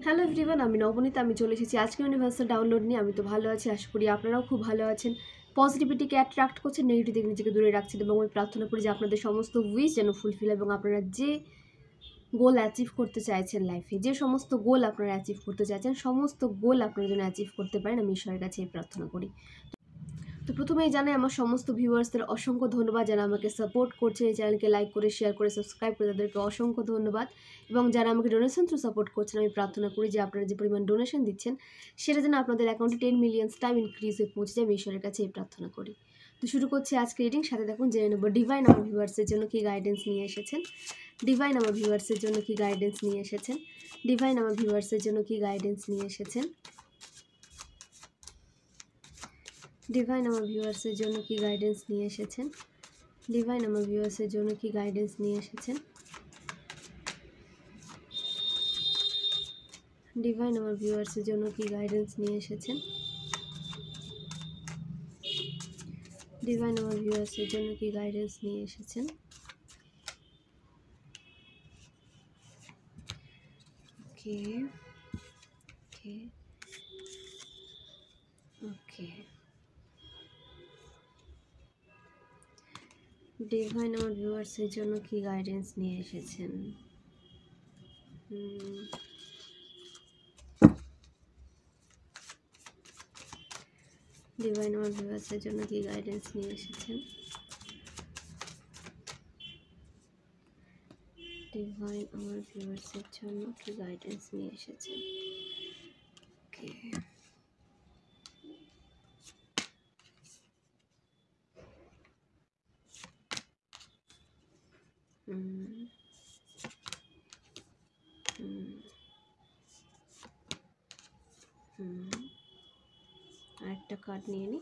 Hello everyone, আমি নবনীতা। আমি চলে এসেছি আজকে ইউনিভার্সাল ডাউনলোড নিয়ে। আমি তো ভালো আছি, আশা করি আপনারাও খুব ভালো আছেন। পজিটিভিটিকে অ্যাট্রাক্ট করছেন, নেগেটিভ থেকে নিজেকে দূরে রাখছেন, এবং আমি প্রার্থনা করি যে আপনাদের সমস্ত উইশ যেন ফুলফিল, এবং আপনারা যে গোল অ্যাচিভ করতে চাইছেন লাইফে, যে সমস্ত গোল আপনারা অ্যাচিভ করতে চাইছেন, সমস্ত গোল আপনারা যেন অ্যাচিভ করতে পারেন, আমি ঈশ্বরের কাছে এই প্রার্থনা করি। তো প্রথমেই জানাই আমার সমস্ত ভিউয়ার্সদের অসংখ্য ধন্যবাদ, যারা আমাকে সাপোর্ট করছে, এই চ্যানেলকে লাইক করে, শেয়ার করে, সাবস্ক্রাইব করে, তাদেরকে অসংখ্য ধন্যবাদ। এবং যারা আমাকে ডোনেশন থ্রু সাপোর্ট করছেন, আমি প্রার্থনা করি যে আপনারা যে পরিমাণ ডোনেশন দিচ্ছেন সেটা যেন আপনাদের অ্যাকাউন্টে 10 মিলিয়ন টাইম ইনক্রিজ হয়ে পৌঁছে যায়, আমি ঈশ্বরের কাছে এই প্রার্থনা করি। তো শুরু করছি আজকে রিডিং। সাথে দেখুন জেনে নেব ডিভাইন আমার ভিউয়ার্সের জন্য কী গাইডেন্স নিয়ে এসেছেন। ডিভাইন আমার ভিউয়ার্সের জন্য কী গাইডেন্স নিয়ে এসেছেন। ডিভাইন আমার ভিউয়ার্সের জন্য কী গাইডেন্স নিয়ে এসেছেন। ডিভাইন আমার ভিউয়ার্সের জন্য কি গাইডেন্স নিয়ে এসেছেন। ডিভাইন আমার ভিউয়ার্সের জন্য কি গাইডেন্স নিয়ে এসেছেন। ডিভাইন আমার ভিউয়ার্সের জন্য কি গাইডেন্স নিয়ে এসেছেন। ডিভাইন আমার ভিউয়ার্সের জন্য কি গাইডেন্স নিয়ে এসেছেন। ওকে ওকে ওকে। ডিভাইন আমার ভিউয়ার্সের জন্য কি গাইডেন্স নিয়ে এসেছেন। ডিভাইন আমার ভিউয়ার্সের জন্য কি গাইডেন্স নিয়ে এসেছেন। ডিভাইন আমার ভিউয়ার্সের জন্য কি গাইডেন্স নিয়ে এসেছেন। ওকে। আরেকটা কার্ড নিয়ে নিই।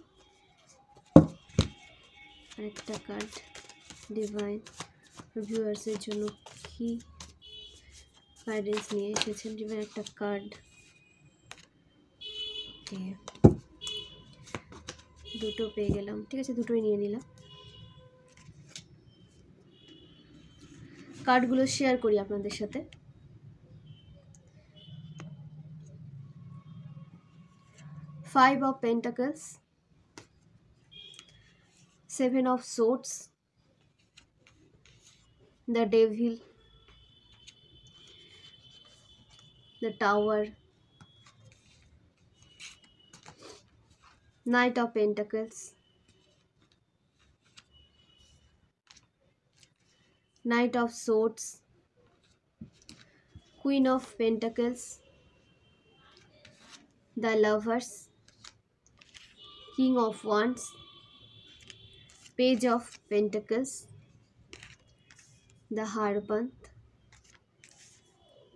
আরেকটা কার্ড ডিভাইন ভিউয়ার্সের জন্য কি গাইডেন্স নিয়ে এসেছেন। ডিভাইন একটা কার্ড। ওকে, দুটো পেয়ে গেলাম, ঠিক আছে, দুটোই নিয়ে নিলাম। কার্ডগুলো শেয়ার করি আপনাদের সাথে। Five of pentacles, seven of swords, the devil, the tower, Knight of Pentacles, Knight of Swords, Queen of Pentacles, the Lovers, King of Wands, Page of Pentacles, the Hierophant,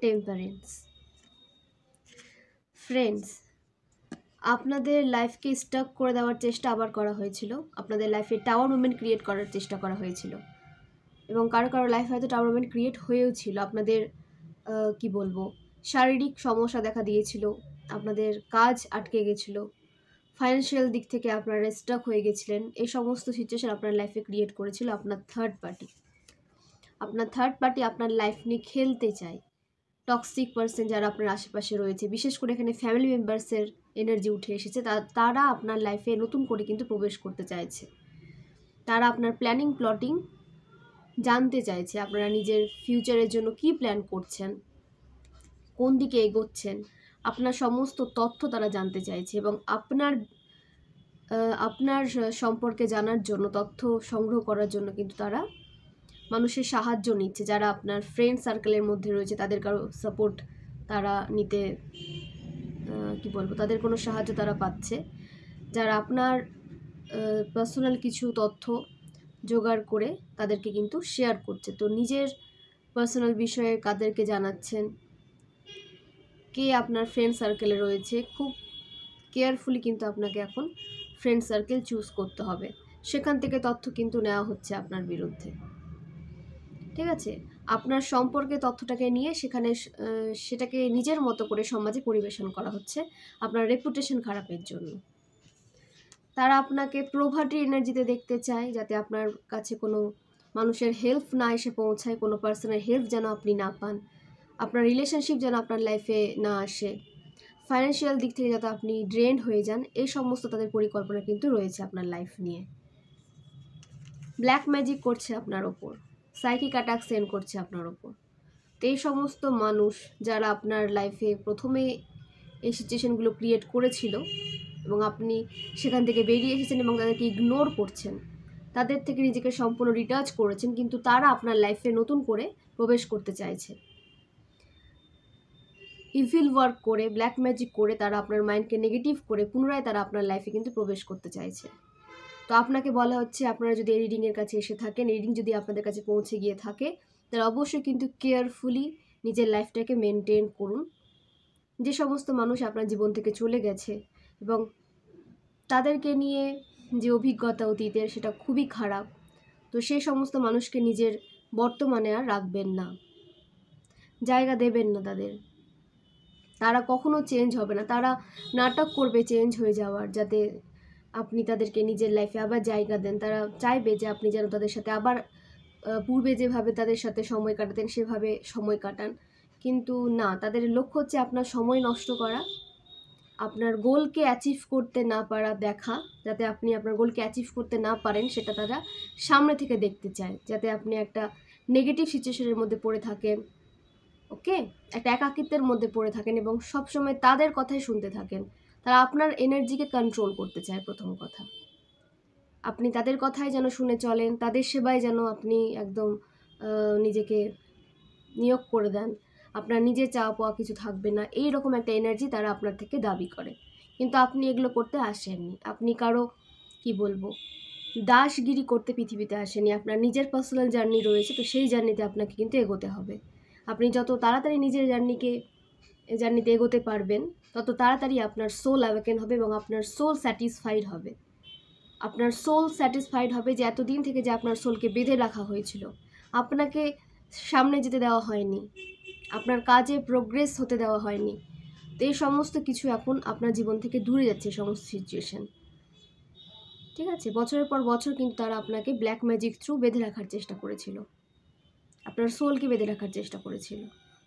Temperance. Friends, আপনাদের লাইফকে Starc করে দেওয়ার চেষ্টা আবার করা হয়েছিল, আপনাদের লাইফে tower movement create করার চেষ্টা করা হয়েছিল, এবং কারো কারো লাইফে হয়তো টাওয়ার মুভমেন্ট ক্রিয়েট হয়েও ছিল। আপনাদের কি বলবো, শারীরিক সমস্যা দেখা দিয়েছিল, আপনাদের কাজ আটকে গেছিল, ফাইন্যান্সিয়াল দিক থেকে আপনারা স্টাক হয়ে গেছিলেন। এই সমস্ত সিচুয়েশন আপনার লাইফে ক্রিয়েট করেছিল আপনার থার্ড পার্টি। আপনার থার্ড পার্টি আপনার লাইফ নিয়ে খেলতে চায়। টক্সিক পার্সন যারা আপনার আশেপাশে রয়েছে, বিশেষ করে এখানে ফ্যামিলি মেম্বার্সের এনার্জি উঠে এসেছে, তারা আপনার লাইফে নতুন করে কিন্তু প্রবেশ করতে চাইছে। তারা আপনার প্ল্যানিং প্লটিং জানতে চাইছে, আপনারা নিজের ফিউচারের জন্য কি প্ল্যান করছেন, কোন দিকে এগোচ্ছেন, আপনার সমস্ত তথ্য তারা জানতে চাইছে, এবং আপনার সম্পর্কে জানার জন্য, তথ্য সংগ্রহ করার জন্য কিন্তু তারা মানুষের সাহায্য নিচ্ছে। যারা আপনার ফ্রেন্ড সার্কেলের মধ্যে রয়েছে, তাদের কারো সাপোর্ট তারা নিতে কি বলবো, তাদের কোনো সাহায্য তারা পাচ্ছে। যারা আপনার পার্সোনাল কিছু তথ্য জোগাড় করে তাদেরকে কিন্তু শেয়ার করছে। তো নিজের পার্সোনাল বিষয়ে কাদেরকে জানাচ্ছেন, কে আপনার ফ্রেন্ড সার্কেলে রয়েছে, খুব কেয়ারফুলি কিন্তু আপনাকে এখন ফ্রেন্ড সার্কেল চুজ করতে হবে। সেখান থেকে তথ্য কিন্তু নেওয়া হচ্ছে আপনার বিরুদ্ধে, ঠিক আছে। আপনার সম্পর্কে তথ্যটাকে নিয়ে সেটাকে নিজের মতো করে সমাজে পরিবেশন করা হচ্ছে আপনার রেপুটেশন খারাপের জন্য। তারা আপনাকে প্রভার্টি এনার্জিতে দেখতে চায়, যাতে আপনার কাছে কোনো মানুষের হেল্প না এসে পৌঁছায়, কোনো পার্সনের হেল্প যেন আপনি না পান। আপনার রিলেশনশিপ যেন আপনার লাইফে না আসে, ফাইন্যান্সিয়াল দিক থেকে যাতে আপনি ড্রেন্ড হয়ে যান, এই সমস্ত তাদের পরিকল্পনা কিন্তু রয়েছে আপনার লাইফ নিয়ে। ব্ল্যাক ম্যাজিক করছে আপনার ওপর, সাইকিক অ্যাটাক সেন্ড করছে আপনার ওপর। তো এই সমস্ত মানুষ যারা আপনার লাইফে প্রথমে এই সিচুয়েশনগুলো ক্রিয়েট করেছিল এবং আপনি সেখান থেকে বেরিয়ে এসেছেন এবং তাদেরকে ইগনোর করছেন, তাদের থেকে নিজেকে সম্পূর্ণ ডিটাচ করেছেন, কিন্তু তারা আপনার লাইফে নতুন করে প্রবেশ করতে চাইছে। ইভিল ওয়ার্ক করে, ব্ল্যাক ম্যাজিক করে তারা আপনার মাইন্ডকে নেগেটিভ করে পুনরায় তারা আপনার লাইফে কিন্তু প্রবেশ করতে চাইছে। তো আপনাকে বলা হচ্ছে, আপনারা যদি এই রিডিংয়ের কাছে এসে থাকেন, রিডিং যদি আপনাদের কাছে পৌঁছে গিয়ে থাকে, তাহলে অবশ্যই কিন্তু কেয়ারফুলি নিজের লাইফটাকে মেনটেন করুন। যে সমস্ত মানুষ আপনার জীবন থেকে চলে গেছে এবং তাদেরকে নিয়ে যে অভিজ্ঞতা অতীতের সেটা খুবই খারাপ, তো সেই সমস্ত মানুষকে নিজের বর্তমানে আর রাখবেন না, জায়গা দেবেন না তাদের। তারা কখনো চেঞ্জ হবে না, তারা নাটক করবে চেঞ্জ হয়ে যাওয়ার, যাতে আপনি তাদেরকে নিজের লাইফে আবার জায়গা দেন। তারা চাইবে যে আপনি যেন তাদের সাথে আবার পূর্বে যেভাবে তাদের সাথে সময় কাটাতেন সেভাবে সময় কাটান, কিন্তু না, তাদের লক্ষ্য হচ্ছে আপনার সময় নষ্ট করা, আপনার গোলকে অ্যাচিভ করতে না পারা দেখা, যাতে আপনি আপনার গোলকে অ্যাচিভ করতে না পারেন সেটা তারা সামনে থেকে দেখতে চায়, যাতে আপনি একটা নেগেটিভ সিচুয়েশনের মধ্যে পড়ে থাকেন, ওকে, একটা একাকিত্বের মধ্যে পড়ে থাকেন এবং সবসময় তাদের কথাই শুনতে থাকেন। তারা আপনার এনার্জিকে কন্ট্রোল করতে চায়। প্রথম কথা, আপনি তাদের কথাই যেন শুনে চলেন, তাদের সেবায় যেন আপনি একদম নিজেকে নিয়োগ করে দেন, আপনার নিজের চাওয়া পাওয়া কিছু থাকবে না, এই রকম একটা এনার্জি তারা আপনার থেকে দাবি করে। কিন্তু আপনি এগুলো করতে আসেননি, আপনি কারো কি বলবো দাসগিরি করতে পৃথিবীতে আসেনি। আপনার নিজের পার্সোনাল জার্নি রয়েছে, তো সেই জার্নিতে আপনাকে কিন্তু এগোতে হবে। আপনি যত তাড়াতাড়ি নিজের জার্নিতে এগোতে পারবেন, তত তাড়াতাড়ি আপনার সোল অ্যাওয়েকেন হবে এবং আপনার সোল স্যাটিসফাইড হবে। আপনার সোল স্যাটিসফাইড হবে যে এতদিন থেকে যে আপনার সোলকে বেঁধে রাখা হয়েছিল, আপনাকে সামনে যেতে দেওয়া হয়নি, আপনার কাজে প্রোগ্রেস হতে দেওয়া হয়নি, তো এই সমস্ত কিছু এখন আপনার জীবন থেকে দূরে যাচ্ছে, সমস্ত সিচুয়েশন, ঠিক আছে। বছরের পর বছর কিন্তু তারা আপনাকে ব্ল্যাক ম্যাজিক থ্রু বেঁধে রাখার চেষ্টা করেছিল, আপনার সোলকে বেঁধে রাখার চেষ্টা করেছিল।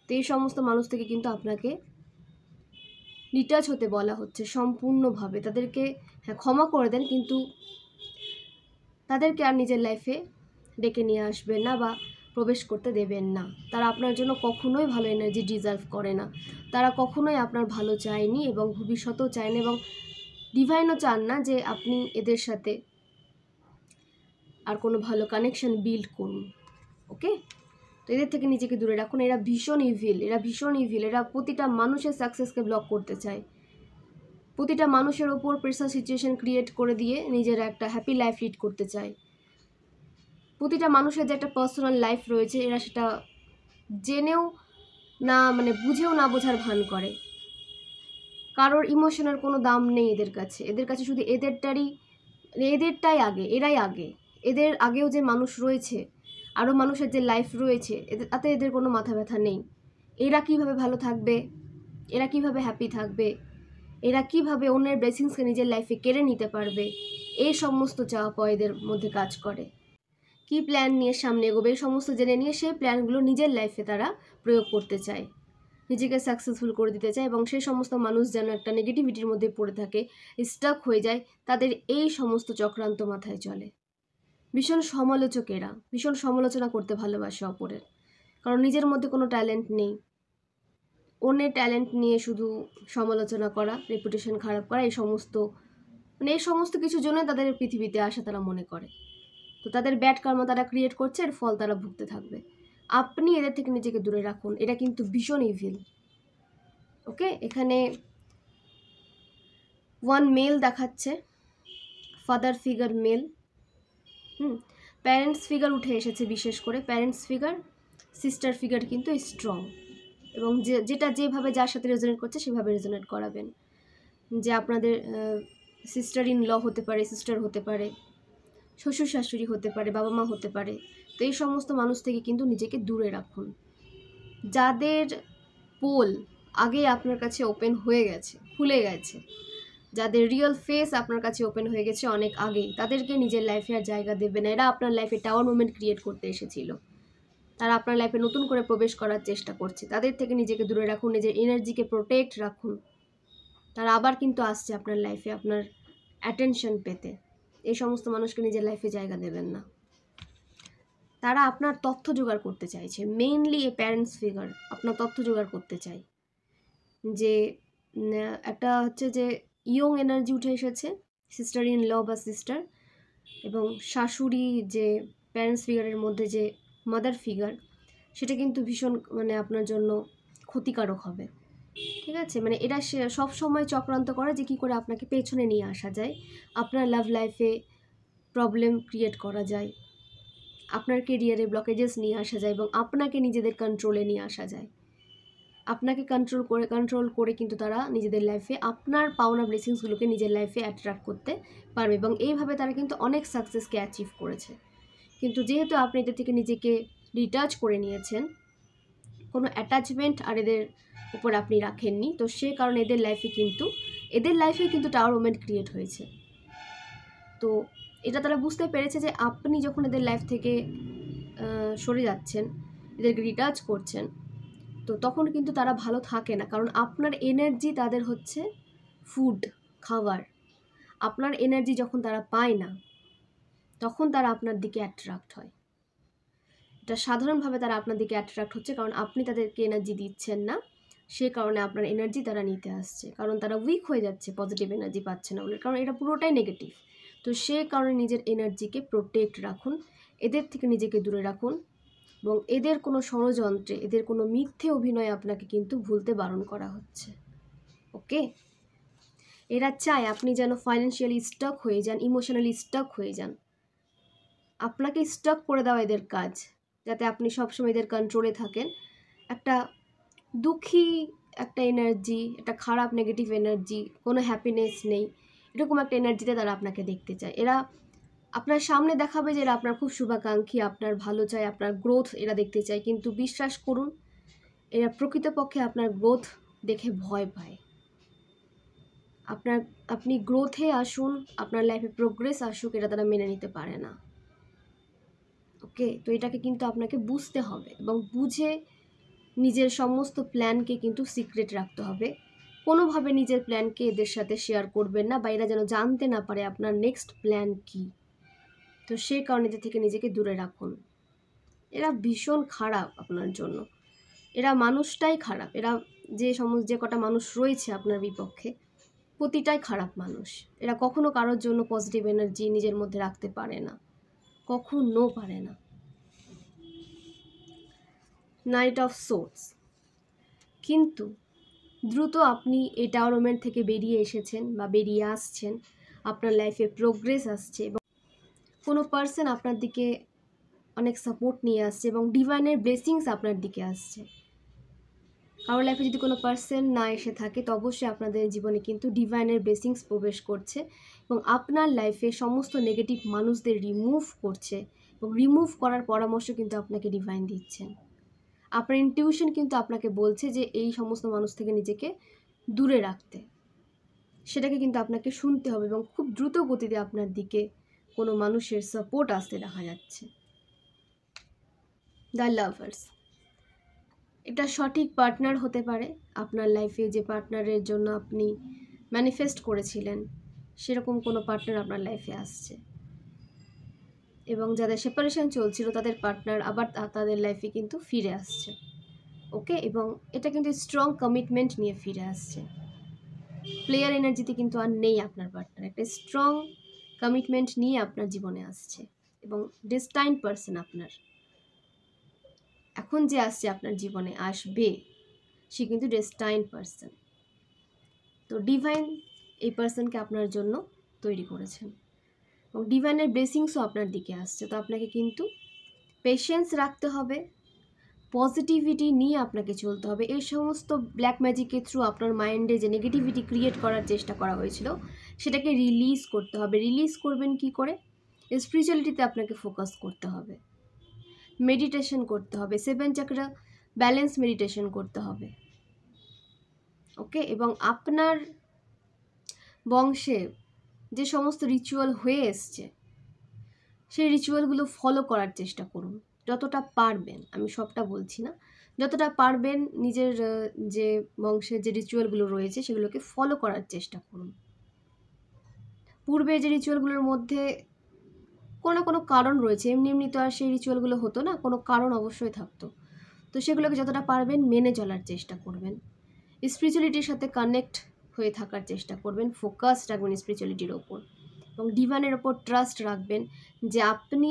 তো এই সমস্ত মানুষ থেকে কিন্তু আপনাকে ডিটাচ হতে বলা হচ্ছে সম্পূর্ণভাবে। তাদেরকে ক্ষমা করে দেন, কিন্তু তাদেরকে আর নিজের লাইফে ডেকে নিয়ে আসবেন না বা প্রবেশ করতে দেবেন না। তারা আপনার জন্য কখনোই ভালো এনার্জি ডিজার্ভ করে না, তারা কখনোই আপনার ভালো চায়নি এবং ভবিষ্যতেও চায় না, এবং ডিভাইনও চান না যে আপনি এদের সাথে আর কোনো ভালো কানেকশন বিল্ড করুন, ওকে। তো এদের থেকে নিজেকে দূরে রাখুন। এরা ভীষণ ইভিল, এরা প্রতিটা মানুষের সাকসেসকে ব্লক করতে চায়, প্রতিটা মানুষের ওপর প্রেসার সিচুয়েশন ক্রিয়েট করে দিয়ে নিজেরা একটা হ্যাপি লাইফ লিড করতে চায়। প্রতিটা মানুষের যে একটা পার্সোনাল লাইফ রয়েছে, এরা সেটা জেনেও না, মানে বুঝেও না বোঝার ভান করে। কারোর ইমোশনের কোনো দাম নেই এদের কাছে শুধু এদেরটাই আগে, এরাই আগে। এদের আগেও যে মানুষ রয়েছে, আরও মানুষের যে লাইফ রয়েছে, তাতে এদের কোনো মাথা ব্যথা নেই। এরা কিভাবে ভালো থাকবে, এরা কিভাবে হ্যাপি থাকবে, এরা কিভাবে অন্যের ব্লেসিংসকে নিজের লাইফে কেড়ে নিতে পারবে, এই সমস্ত চাওয়া পাওয়া এদের মধ্যে কাজ করে। কি প্ল্যান নিয়ে সামনে এগোবে এই সমস্ত জেনে নিয়ে সেই প্ল্যানগুলো নিজের লাইফে তারা প্রয়োগ করতে চায়, নিজেকে সাকসেসফুল করে দিতে চায়, এবং সেই সমস্ত মানুষ যেন একটা নেগেটিভিটির মধ্যে পড়ে থাকে, স্টাক হয়ে যায়, তাদের এই সমস্ত চক্রান্ত মাথায় চলে। ভীষণ সমালোচক এরা, ভীষণ সমালোচনা করতে ভালোবাসে অপরের, কারণ নিজের মধ্যে কোনো ট্যালেন্ট নেই, অন্যের ট্যালেন্ট নিয়ে শুধু সমালোচনা করা, রেপুটেশন খারাপ করা, এই সমস্ত কিছুর জন্য তাদের পৃথিবীতে আসা তারা মনে করে। তো তাদের ব্যাড কর্ম তারা ক্রিয়েট করছে, এর ফল তারা ভুগতে থাকবে। আপনি এদের থেকে নিজেকে দূরে রাখুন, এরা কিন্তু ভীষণ ইভিল, ওকে। এখানে ওয়ান মেল দেখাচ্ছে, father figure male, parents figure উঠে এসেছে, বিশেষ করে প্যারেন্টস ফিগার, সিস্টার ফিগার কিন্তু স্ট্রং, এবং যেটা যেভাবে যার সাথে রেজোনেট করছে সেভাবে রেজোনেট করাবেন। যে আপনাদের সিস্টার ইন ল হতে পারে, সিস্টার হতে পারে, শ্বশুর শাশুড়ি হতে পারে, বাবা মা হতে পারে। তো এই সমস্ত মানুষ থেকে কিন্তু নিজেকে দূরে রাখুন। যাদের পোল আগে আপনার কাছে ওপেন হয়ে গেছে, খুলে গেছে, যাদের রিয়েল ফেস আপনার কাছে ওপেন হয়ে গেছে অনেক আগেই, তাদেরকে নিজের লাইফে আর জায়গা দেবে না। এরা আপনার লাইফে টাওয়ার মুভমেন্ট ক্রিয়েট করতে এসেছিল, তারা আপনার লাইফে নতুন করে প্রবেশ করার চেষ্টা করছে, তাদের থেকে নিজেকে দূরে রাখুন, নিজের এনার্জিকে প্রোটেক্ট রাখুন। তারা আবার কিন্তু আসছে আপনার লাইফে আপনার অ্যাটেনশন পেতে। এই সমস্ত মানুষকে নিজের লাইফে জায়গা দেবেন না। তারা আপনার তথ্য জোগাড় করতে চাইছে, মেইনলি এ প্যারেন্টস ফিগার আপনার তথ্য জোগাড় করতে চাই। যে একটা হচ্ছে যে ইয়ং এনার্জি উঠে এসেছে, সিস্টার ইন ল বা সিস্টার, এবং শাশুড়ি যে প্যারেন্টস ফিগারের মধ্যে যে মাদার ফিগার, সেটা কিন্তু ভীষণ মানে আপনার জন্য ক্ষতিকারক হবে। ঠিক আছে, মানে এরা সব সময় চক্রান্ত করে যে কী করে আপনাকে পেছনে নিয়ে আসা যায়, আপনার লাভ লাইফে প্রবলেম ক্রিয়েট করা যায়, আপনার কেরিয়ারে ব্লকেজেস নিয়ে আসা যায় এবং আপনাকে নিজেদের কন্ট্রোলে নিয়ে আসা যায়। আপনাকে কন্ট্রোল করে কিন্তু তারা নিজেদের লাইফে আপনার পাওনা ব্লেসিংসগুলোকে নিজের লাইফে অ্যাট্রাক্ট করতে পারবে, এবং এইভাবে তারা কিন্তু অনেক সাকসেসকে অ্যাচিভ করেছে। কিন্তু যেহেতু আপনি এদের থেকে নিজেকে ডিটাচ করে নিয়েছেন, কোনো অ্যাটাচমেন্ট আর এদের উপর আপনি রাখেননি, তো সে কারণে এদের লাইফে কিন্তু টাওয়ার মোমেন্ট ক্রিয়েট হয়েছে। তো এটা তারা বুঝতে পেরেছে যে আপনি যখন এদের লাইফ থেকে সরে যাচ্ছেন, এদেরকে ডিটাচ করছেন, তো তখন কিন্তু তারা ভালো থাকে না, কারণ আপনার এনার্জি তাদের হচ্ছে ফুড, খাবার। আপনার এনার্জি যখন তারা পায় না, তখন তারা আপনার দিকে অ্যাট্রাক্ট হয়। এটা সাধারণভাবে তারা আপনার দিকে অ্যাট্রাক্ট হচ্ছে কারণ আপনি তাদেরকে এনার্জি দিচ্ছেন না, সে কারণে আপনার এনার্জি তারা নিতে আসছে, কারণ তারা উইক হয়ে যাচ্ছে, পজিটিভ এনার্জি পাচ্ছে না বলে, কারণ এটা পুরোটাই নেগেটিভ। তো সে কারণে নিজের এনার্জিকে প্রোটেক্ট রাখুন, এদের থেকে নিজেকে দূরে রাখুন, এবং এদের কোনো ষড়যন্ত্রে, এদের কোনো মিথ্যে অভিনয় আপনাকে কিন্তু ভুলতে বারণ করা হচ্ছে। ওকে, এরা চায় আপনি যেন ফাইন্যান্সিয়ালি স্টক হয়ে যান, ইমোশনালি স্টক হয়ে যান। আপনাকে স্টক করে দেওয়া এদের কাজ, যাতে আপনি সবসময় এদের কন্ট্রোলে থাকেন। একটা দুঃখী একটা এনার্জি, একটা খারাপ নেগেটিভ এনার্জি, কোনো হ্যাপিনেস নেই, এরকম একটা এনার্জিতে তারা আপনাকে দেখতে চায়। এরা আপনার সামনে দেখাবে যে এরা আপনার খুব শুভাকাঙ্ক্ষী, আপনার ভালো চায়, আপনার গ্রোথ এরা দেখতে চায়, কিন্তু বিশ্বাস করুন এরা প্রকৃতপক্ষে আপনার গ্রোথ দেখে ভয় পায়। আপনি গ্রোথে আসুন, আপনার লাইফে প্রোগ্রেস আসুক, এটা তারা মেনে নিতে পারে না। ওকে, তো এটাকে কিন্তু আপনাকে বুঝতে হবে এবং বুঝে নিজের সমস্ত প্ল্যানকে কিন্তু সিক্রেট রাখতে হবে। কোনোভাবে নিজের প্ল্যানকে এদের সাথে শেয়ার করবেন না, বা এরা যেন জানতে না পারে আপনার নেক্সট প্ল্যান কী। তো সেই কারণে এদের থেকে নিজেকে দূরে রাখুন। এরা ভীষণ খারাপ আপনার জন্য, এরা মানুষটাই খারাপ। এরা যে কটা মানুষ রয়েছে আপনার বিপক্ষে, প্রতিটাই খারাপ মানুষ। এরা কখনো কারোর জন্য পজিটিভ এনার্জি নিজের মধ্যে রাখতে পারে না, কখনো পারে না। নাইট অফ সোর্ডস, কিন্তু দ্রুত আপনি এই টাওয়ার মোমেন্ট থেকে বেরিয়ে এসেছেন বা বেরিয়ে আসছেন, আপনার লাইফে প্রোগ্রেস আসছে এবং কোনো পার্সন আপনার দিকে অনেক সাপোর্ট নিয়ে আসছে এবং ডিভাইনের ব্লেসিংস আপনার দিকে আসছে। কারোর লাইফে যদি কোনো পার্সন না এসে থাকে, তো অবশ্যই আপনাদের জীবনে কিন্তু ডিভাইনের ব্লেসিংস প্রবেশ করছে এবং আপনার লাইফে সমস্ত নেগেটিভ মানুষদের রিমুভ করছে, এবং রিমুভ করার পরামর্শ কিন্তু আপনাকে ডিভাইন দিচ্ছেন। আপনার ইনটিউশন কিন্তু আপনাকে বলছে যে এই সমস্ত মানুষ থেকে নিজেকে দূরে রাখতে, সেটাকে কিন্তু আপনাকে শুনতে হবে, এবং খুব দ্রুত গতিতে আপনার দিকে কোনো মানুষের সাপোর্ট আসতে দেখা যাচ্ছে। দ্য লাভার্স, এটা সঠিক পার্টনার হতে পারে আপনার লাইফে, যে পার্টনারের জন্য আপনি ম্যানিফেস্ট করেছিলেন সেরকম কোনো পার্টনার আপনার লাইফে আসছে, এবং যাদের সেপারেশন চলছিল তাদের পার্টনার আবার তাদের লাইফে কিন্তু ফিরে আসছে। ওকে, এবং এটা কিন্তু স্ট্রং কমিটমেন্ট নিয়ে ফিরে আসছে। প্লেয়ার এনার্জিতে কিন্তু আর নেই আপনার পার্টনার, একটা স্ট্রং কমিটমেন্ট নিয়ে আপনার জীবনে আসছে, এবং ডেস্টাইন পার্সন আপনার এখন যে আসছে আপনার জীবনে, আসবে, সে কিন্তু ডেস্টাইন পার্সন। তো ডিভাইন এই পার্সনকে আপনার জন্য তৈরি করেছেন, এবং ডিভাইনের ব্লেসিংসও আপনার দিকে আসছে। তো আপনাকে কিন্তু পেশেন্স রাখতে হবে, পজিটিভিটি নিয়ে আপনাকে চলতে হবে। এই সমস্ত ব্ল্যাক ম্যাজিকের থ্রু আপনার মাইন্ডে যে নেগেটিভিটি ক্রিয়েট করার চেষ্টা করা হয়েছিল, সেটাকে রিলিজ করতে হবে। রিলিজ করবেন কি করে? স্পিরিচুয়ালিটিতে আপনাকে ফোকাস করতে হবে, মেডিটেশন করতে হবে, 7 চাকরা ব্যালেন্স মেডিটেশন করতে হবে। ওকে, এবং আপনার বংশে যে সমস্ত রিচুয়াল হয়ে এসছে, সেই রিচুয়ালগুলো ফলো করার চেষ্টা করুন। যতটা পারবেন, আমি সবটা বলছি না, যতটা পারবেন নিজের যে বংশের যে রিচুয়ালগুলো রয়েছে সেগুলোকে ফলো করার চেষ্টা করুন। পূর্বে যে রিচুয়ালগুলোর মধ্যে কোনো না কোনো কারণ রয়েছে, এমনি এমনি তো আর সেই রিচুয়ালগুলো হতো না, কোনো কারণ অবশ্যই থাকতো। তো সেগুলোকে যতটা পারবেন মেনে চলার চেষ্টা করবেন, স্পিরিচুয়ালিটির সাথে কানেক্ট হয়ে থাকার চেষ্টা করবেন, ফোকাস রাখবেন স্পিরিচুয়ালিটির ওপর এবং ডিভাইনের ওপর ট্রাস্ট রাখবেন যে আপনি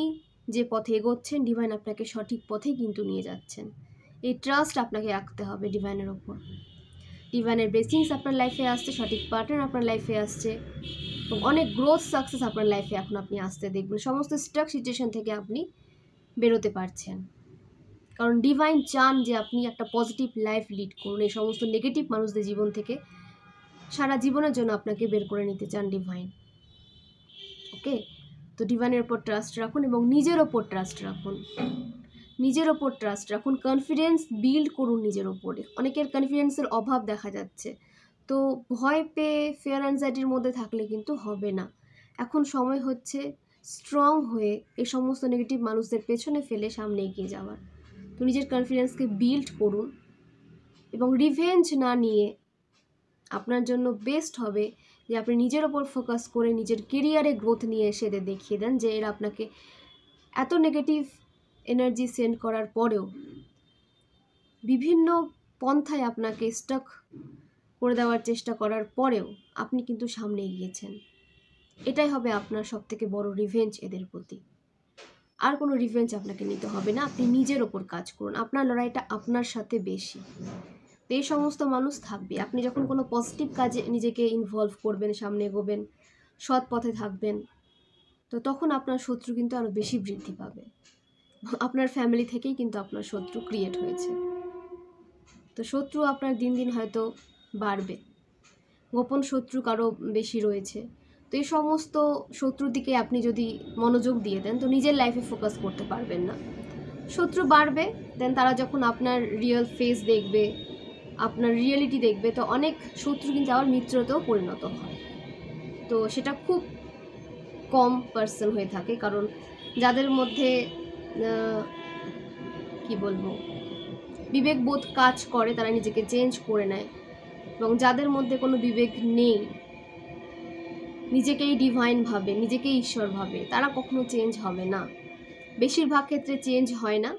যে পথে এগোচ্ছেন ডিভাইন আপনাকে সঠিক পথেই কিন্তু নিয়ে যাচ্ছেন। এই ট্রাস্ট আপনাকে রাখতে হবে ডিভাইনের ওপর। ডিভাইনের ব্লেসিংস আপনার লাইফে আসছে, সঠিক পার্টনার আপনার লাইফে আসছে এবং অনেক গ্রোথ সাকসেস আপনার লাইফে এখন আপনি আসতে দেখবেন। সমস্ত স্ট্রাক সিচুয়েশন থেকে আপনি বেরোতে পারছেন, কারণ ডিভাইন চান যে আপনি একটা পজিটিভ লাইফ লিড করুন। এই সমস্ত নেগেটিভ মানুষদের জীবন থেকে সারা জীবনের জন্য আপনাকে বের করে নিতে চান ডিভাইন। ওকে, তো ডিভাইনের ওপর ট্রাস্ট রাখুন এবং নিজের ওপর ট্রাস্ট রাখুন, নিজের ওপর ট্রাস্ট রাখুন, কনফিডেন্স বিল্ড করুন নিজের ওপরে। অনেকের কনফিডেন্সের অভাব দেখা যাচ্ছে, তো ভয় পেয়ে ফিয়ার অ্যাংজাইটির মধ্যে থাকলে কিন্তু হবে না। এখন সময় হচ্ছে স্ট্রং হয়ে এই সমস্ত নেগেটিভ মানুষদের পেছনে ফেলে সামনে এগিয়ে যাওয়ার। তো নিজের কনফিডেন্সকে বিল্ড করুন এবং রিভেঞ্জ না নিয়ে আপনার জন্য বেস্ট হবে যে আপনি নিজের ওপর ফোকাস করে নিজের কেরিয়ারে গ্রোথ নিয়ে এসে এদের দেখিয়ে দেন যে এরা আপনাকে এত নেগেটিভ এনার্জি সেন্ড করার পরেও, বিভিন্ন পন্থায় আপনাকে স্টাক করে দেওয়ার চেষ্টা করার পরেও আপনি কিন্তু সামনে এগিয়েছেন। এটাই হবে আপনার সবথেকে বড় রিভেঞ্জ এদের প্রতি। আর কোনো রিভেঞ্জ আপনাকে নিতে হবে না, আপনি নিজের ওপর কাজ করুন, আপনার লড়াইটা আপনার সাথে বেশি। তো এই সমস্ত মানুষ থাকবে, আপনি যখন কোনো পজিটিভ কাজে নিজেকে ইনভলভ করবেন, সামনে এগোবেন, সৎ পথে থাকবেন, তো তখন আপনার শত্রু কিন্তু আরও বেশি বৃদ্ধি পাবে। আপনার ফ্যামিলি থেকেই কিন্তু আপনার শত্রু ক্রিয়েট হয়েছে, তো শত্রু আপনার দিন দিন হয়তো বাড়বে, গোপন শত্রু কারো বেশি রয়েছে। তো এই সমস্ত শত্রুর দিকে আপনি যদি মনোযোগ দিয়ে দেন তো নিজের লাইফে ফোকাস করতে পারবেন না, শত্রু বাড়বে। দেন তারা যখন আপনার রিয়েল ফেস দেখবে, আপনার রিয়েলিটি দেখবে, তো অনেক শত্রু কিন্তু আবার মিত্রতেও পরিণত হয়। তো সেটা খুব কম পার্সন হয়ে থাকে, কারণ যাদের মধ্যে কি বলবো বিবেকবোধ কাজ করে তারা নিজেকে চেঞ্জ করে নেয়, এবং যাদের মধ্যে কোনো বিবেক নেই, নিজেকেই ডিভাইন ভাবে, নিজেকেই ঈশ্বর ভাবে, তারা কখনো চেঞ্জ হবে না। বেশিরভাগ ক্ষেত্রে চেঞ্জ হয় না,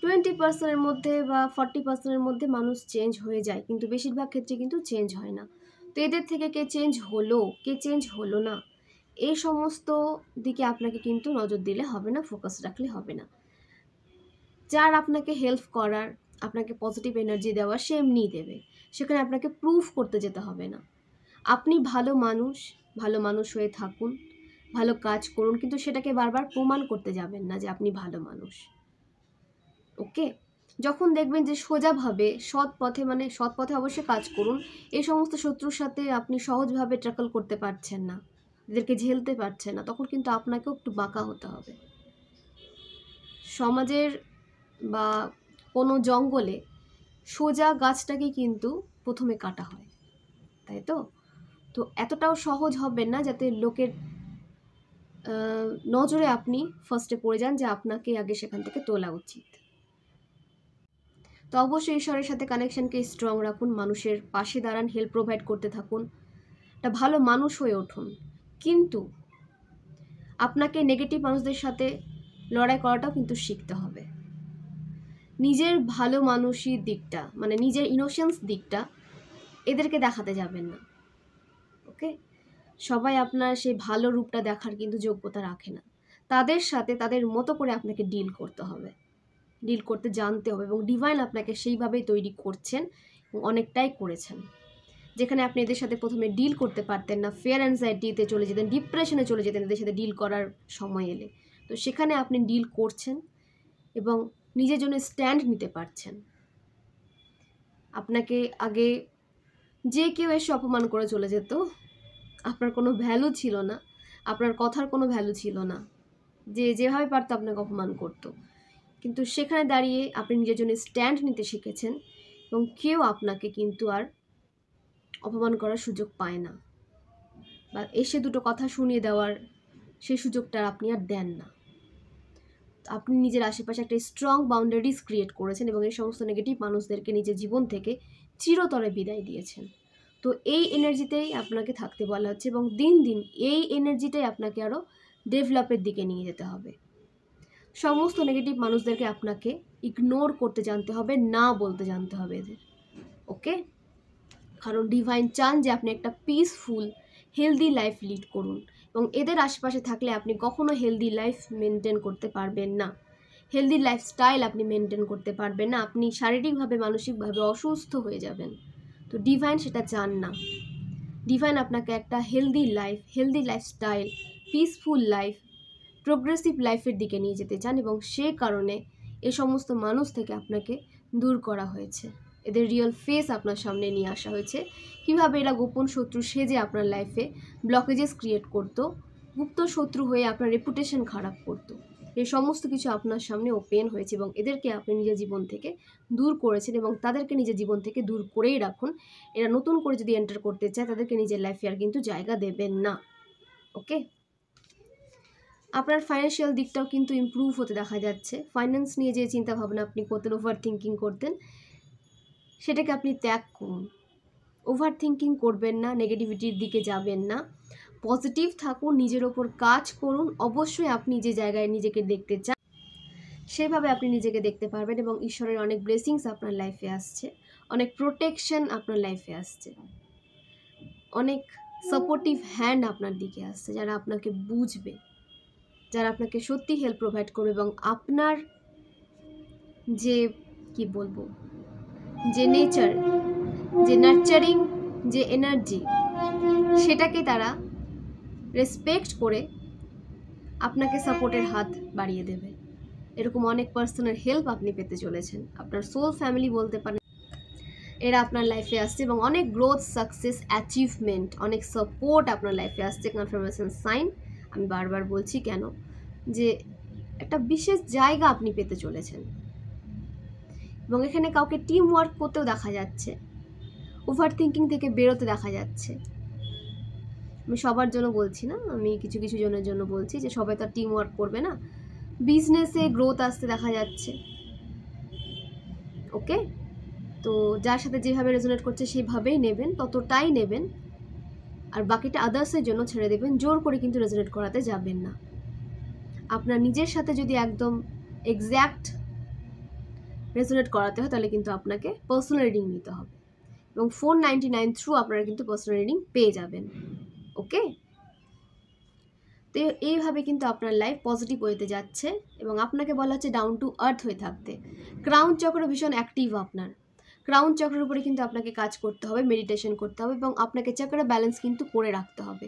20%-এর মধ্যে বা 40%-এর মধ্যে মানুষ চেঞ্জ হয়ে যায়, কিন্তু বেশিরভাগ ক্ষেত্রে কিন্তু চেঞ্জ হয় না। তো এদের থেকে কে চেঞ্জ হলো, কে চেঞ্জ হলো না, এই সমস্ত দিকে আপনাকে কিন্তু নজর দিলে হবে না, ফোকাস রাখলে হবে না। যার আপনাকে হেল্প করার, আপনাকে পজিটিভ এনার্জি দেওয়ার, সে এমনিই দেবে, সেখানে আপনাকে প্রুফ করতে যেতে হবে না। আপনি ভালো মানুষ হয়ে থাকুন, ভালো কাজ করুন, কিন্তু সেটাকে বারবার প্রমাণ করতে যাবেন না যে আপনি ভালো মানুষ। ওকে, যখন দেখবেন যে সোজাভাবে সৎ পথে, মানে সৎ পথে অবশ্যই কাজ করুন, এই সমস্ত শত্রুর সাথে আপনি সহজভাবে ট্যাকল করতে পারছেন না, এদেরকে ঝেলতে পারছেন না, তখন কিন্তু আপনাকেও একটু বাঁকা হতে হবে। সমাজের বা কোনো জঙ্গলে সোজা গাছটাকে কিন্তু প্রথমে কাটা হয়, তাই তো? তো এতটাও সহজ হবেন না যাতে লোকের নজরে আপনি ফার্স্টে পড়ে যান যে আপনাকে আগে সেখান থেকে তোলা উচিত। তো অবশ্যই ঈশ্বরের সাথে কানেকশনকে স্ট্রং রাখুন, মানুষের পাশে দাঁড়ান, হেল্প প্রোভাইড করতে থাকুন, একটা ভালো মানুষ হয়ে উঠুন। কিন্তু আপনাকে নেগেটিভ মানুষদের সাথে লড়াই করাটাও কিন্তু শিখতে হবে। নিজের ভালো মানুষই দিকটা, মানে নিজের ইনোসেন্স দিকটা এদেরকে দেখাতে যাবেন না। ওকে, সবাই আপনার সেই ভালো রূপটা দেখার কিন্তু যোগ্যতা রাখে না, তাদের সাথে তাদের মতো করে আপনাকে ডিল করতে হবে, ডিল করতে জানতে হবে, এবং ডিভাইন আপনাকে সেইভাবেই তৈরি করছেন এবং অনেকটাই করেছেন। যেখানে আপনি এদের সাথে প্রথমে ডিল করতে পারতেন না, ফিয়ার অ্যাংজাইটিতে চলে যেতেন, ডিপ্রেশনে চলে যেতেন এদের সাথে ডিল করার সময় এলে, তো সেখানে আপনি ডিল করছেন এবং নিজের জন্য স্ট্যান্ড নিতে পারছেন। আপনাকে আগে যে কেউ এসে অপমান করে চলে যেত, আপনার কোনো ভ্যালু ছিল না, আপনার কথার কোনো ভ্যালু ছিল না, যে যেভাবে পারতো আপনাকে অপমান করতো, কিন্তু সেখানে দাঁড়িয়ে আপনি নিজের জন্য স্ট্যান্ড নিতে শিখেছেন এবং কেউ আপনাকে কিন্তু আর অপমান করার সুযোগ পায় না, বা এসে দুটো কথা শুনিয়ে দেওয়ার সেই সুযোগটা আপনি আর দেন না। আপনি নিজের আশেপাশে একটা স্ট্রং বাউন্ডারিজ ক্রিয়েট করেছেন এবং এই সমস্ত নেগেটিভ মানুষদেরকে নিজের জীবন থেকে চিরতরে বিদায় দিয়েছেন। তো এই এনার্জিতেই আপনাকে থাকতে বলা হচ্ছে এবং দিন দিন এই এনার্জিটাই আপনাকে আরও ডেভেলপের দিকে নিয়ে যেতে হবে। সমস্ত নেগেটিভ মানুষদেরকে আপনাকে ইগনোর করতে জানতে হবে, না বলতে জানতে হবে এদের, ওকে? কারণ ডিভাইন চান যে আপনি একটা পিসফুল হেলদি লাইফ লিড করুন এবং এদের আশেপাশে থাকলে আপনি কখনো হেলদি লাইফ মেনটেন করতে পারবেন না, হেলদি লাইফস্টাইল আপনি মেনটেন করতে পারবেন না, আপনি শারীরিকভাবে মানসিকভাবে অসুস্থ হয়ে যাবেন। তো ডিভাইন সেটা চান না। ডিভাইন আপনাকে একটা healthy lifestyle, peaceful life, progressive লাইফের দিকে নিয়ে যেতে চান এবং সে কারণে এ সমস্ত মানুষ থেকে আপনাকে দূর করা হয়েছে। এদের রিয়েল ফেস আপনার সামনে নিয়ে আসা হয়েছে, কিভাবে এরা গোপন শত্রু সেজে আপনার লাইফে ব্লকেজেস ক্রিয়েট করতো, গুপ্ত শত্রু হয়ে আপনার রেপুটেশন খারাপ করতো। এই সমস্ত কিছু আপনার সামনে ওপেন হয়েছে এবং এদেরকে আপনি নিজের জীবন থেকে দূর করেছেন এবং তাদেরকে নিজের জীবন থেকে দূর করেই রাখুন। এরা নতুন করে যদি এন্টার করতে চায় তাদেরকে নিজের লাইফে আর কিন্তু জায়গা দেবেন না, ওকে? আপনার ফাইন্যান্সিয়াল দিকটাও কিন্তু ইমপ্রুভ হতে দেখা যাচ্ছে। ফাইন্যান্স নিয়ে যে চিন্তাভাবনা আপনি করতেন, ওভার থিঙ্কিং করতেন, সেটাকে আপনি ত্যাগ করুন। ওভার থিঙ্কিং করবেন না, নেগেটিভিটির দিকে যাবেন না, পজিটিভ থাকুন, নিজের ওপর কাজ করুন। অবশ্যই আপনি যে জায়গায় নিজেকে দেখতে চান সেভাবে আপনি নিজেকে দেখতে পারবেন এবং ঈশ্বরের অনেক ব্লেসিংস আপনার লাইফে আসছে, অনেক প্রোটেকশন আপনার লাইফে আসছে, অনেক সাপোর্টিভ হ্যান্ড আপনার দিকে আসছে, যারা আপনাকে বুঝবে, যারা আপনাকে সত্যি হেল্প প্রোভাইড করবে এবং আপনার যে কি বলবো, যে নেচার, যে নার্চারিং যে এনার্জি, সেটাকে তারা রেসপেক্ট করে আপনাকে সাপোর্টের হাত বাড়িয়ে দেবে। এরকম অনেক পার্সনের হেল্প আপনি পেতে চলেছেন। আপনার সোল ফ্যামিলি বলতে পারেন, এরা আপনার লাইফে আসছে এবং অনেক গ্রোথ, সাকসেস, অ্যাচিভমেন্ট, অনেক সাপোর্ট আপনার লাইফে আসছে। কনফার্মেশন সাইন, আমি বারবার বলছি কেন, যে একটা বিশেষ জায়গা আপনি পেতে চলেছেন এবং এখানে কাউকে টিম ওয়ার্ক করতেও দেখা যাচ্ছে, ওভার থিঙ্কিং থেকে বেরোতে দেখা যাচ্ছে। আমি সবার জন্য বলছি না, আমি কিছু কিছু জনের জন্য বলছি যে সবাই তো টিম ওয়ার্ক করবে না। বিজনেসে গ্রোথ আসতে দেখা যাচ্ছে, ওকে? তো যার সাথে যেভাবে রেজোনেট করছে সেভাবেই নেবেন, ততটাই নেবেন, আর বাকিটা আদার্সের জন্য ছেড়ে দেবেন। জোর করে কিন্তু রেজোনেট করাতে যাবেন না। আপনার নিজের সাথে যদি একদম এক্স্যাক্ট রেজোনেট করাতে হয় তাহলে কিন্তু আপনাকে পার্সোনাল রিডিং নিতে হবে এবং 499 থ্রু আপনারা কিন্তু পার্সোনাল রিডিং পেয়ে যাবেন, ওকে? তো এইভাবে কিন্তু আপনার লাইফ পজিটিভ ওয়েতে যাচ্ছে এবং আপনাকে বলা হচ্ছে ডাউন টু আর্থ হয়ে থাকতে। ক্রাউন চক্র ভীষণ অ্যাক্টিভ আপনার, ক্রাউন চক্রের উপরে কিন্তু আপনাকে কাজ করতে হবে, মেডিটেশন করতে হবে এবং আপনাকে চক্র ব্যালেন্স কিন্তু করে রাখতে হবে।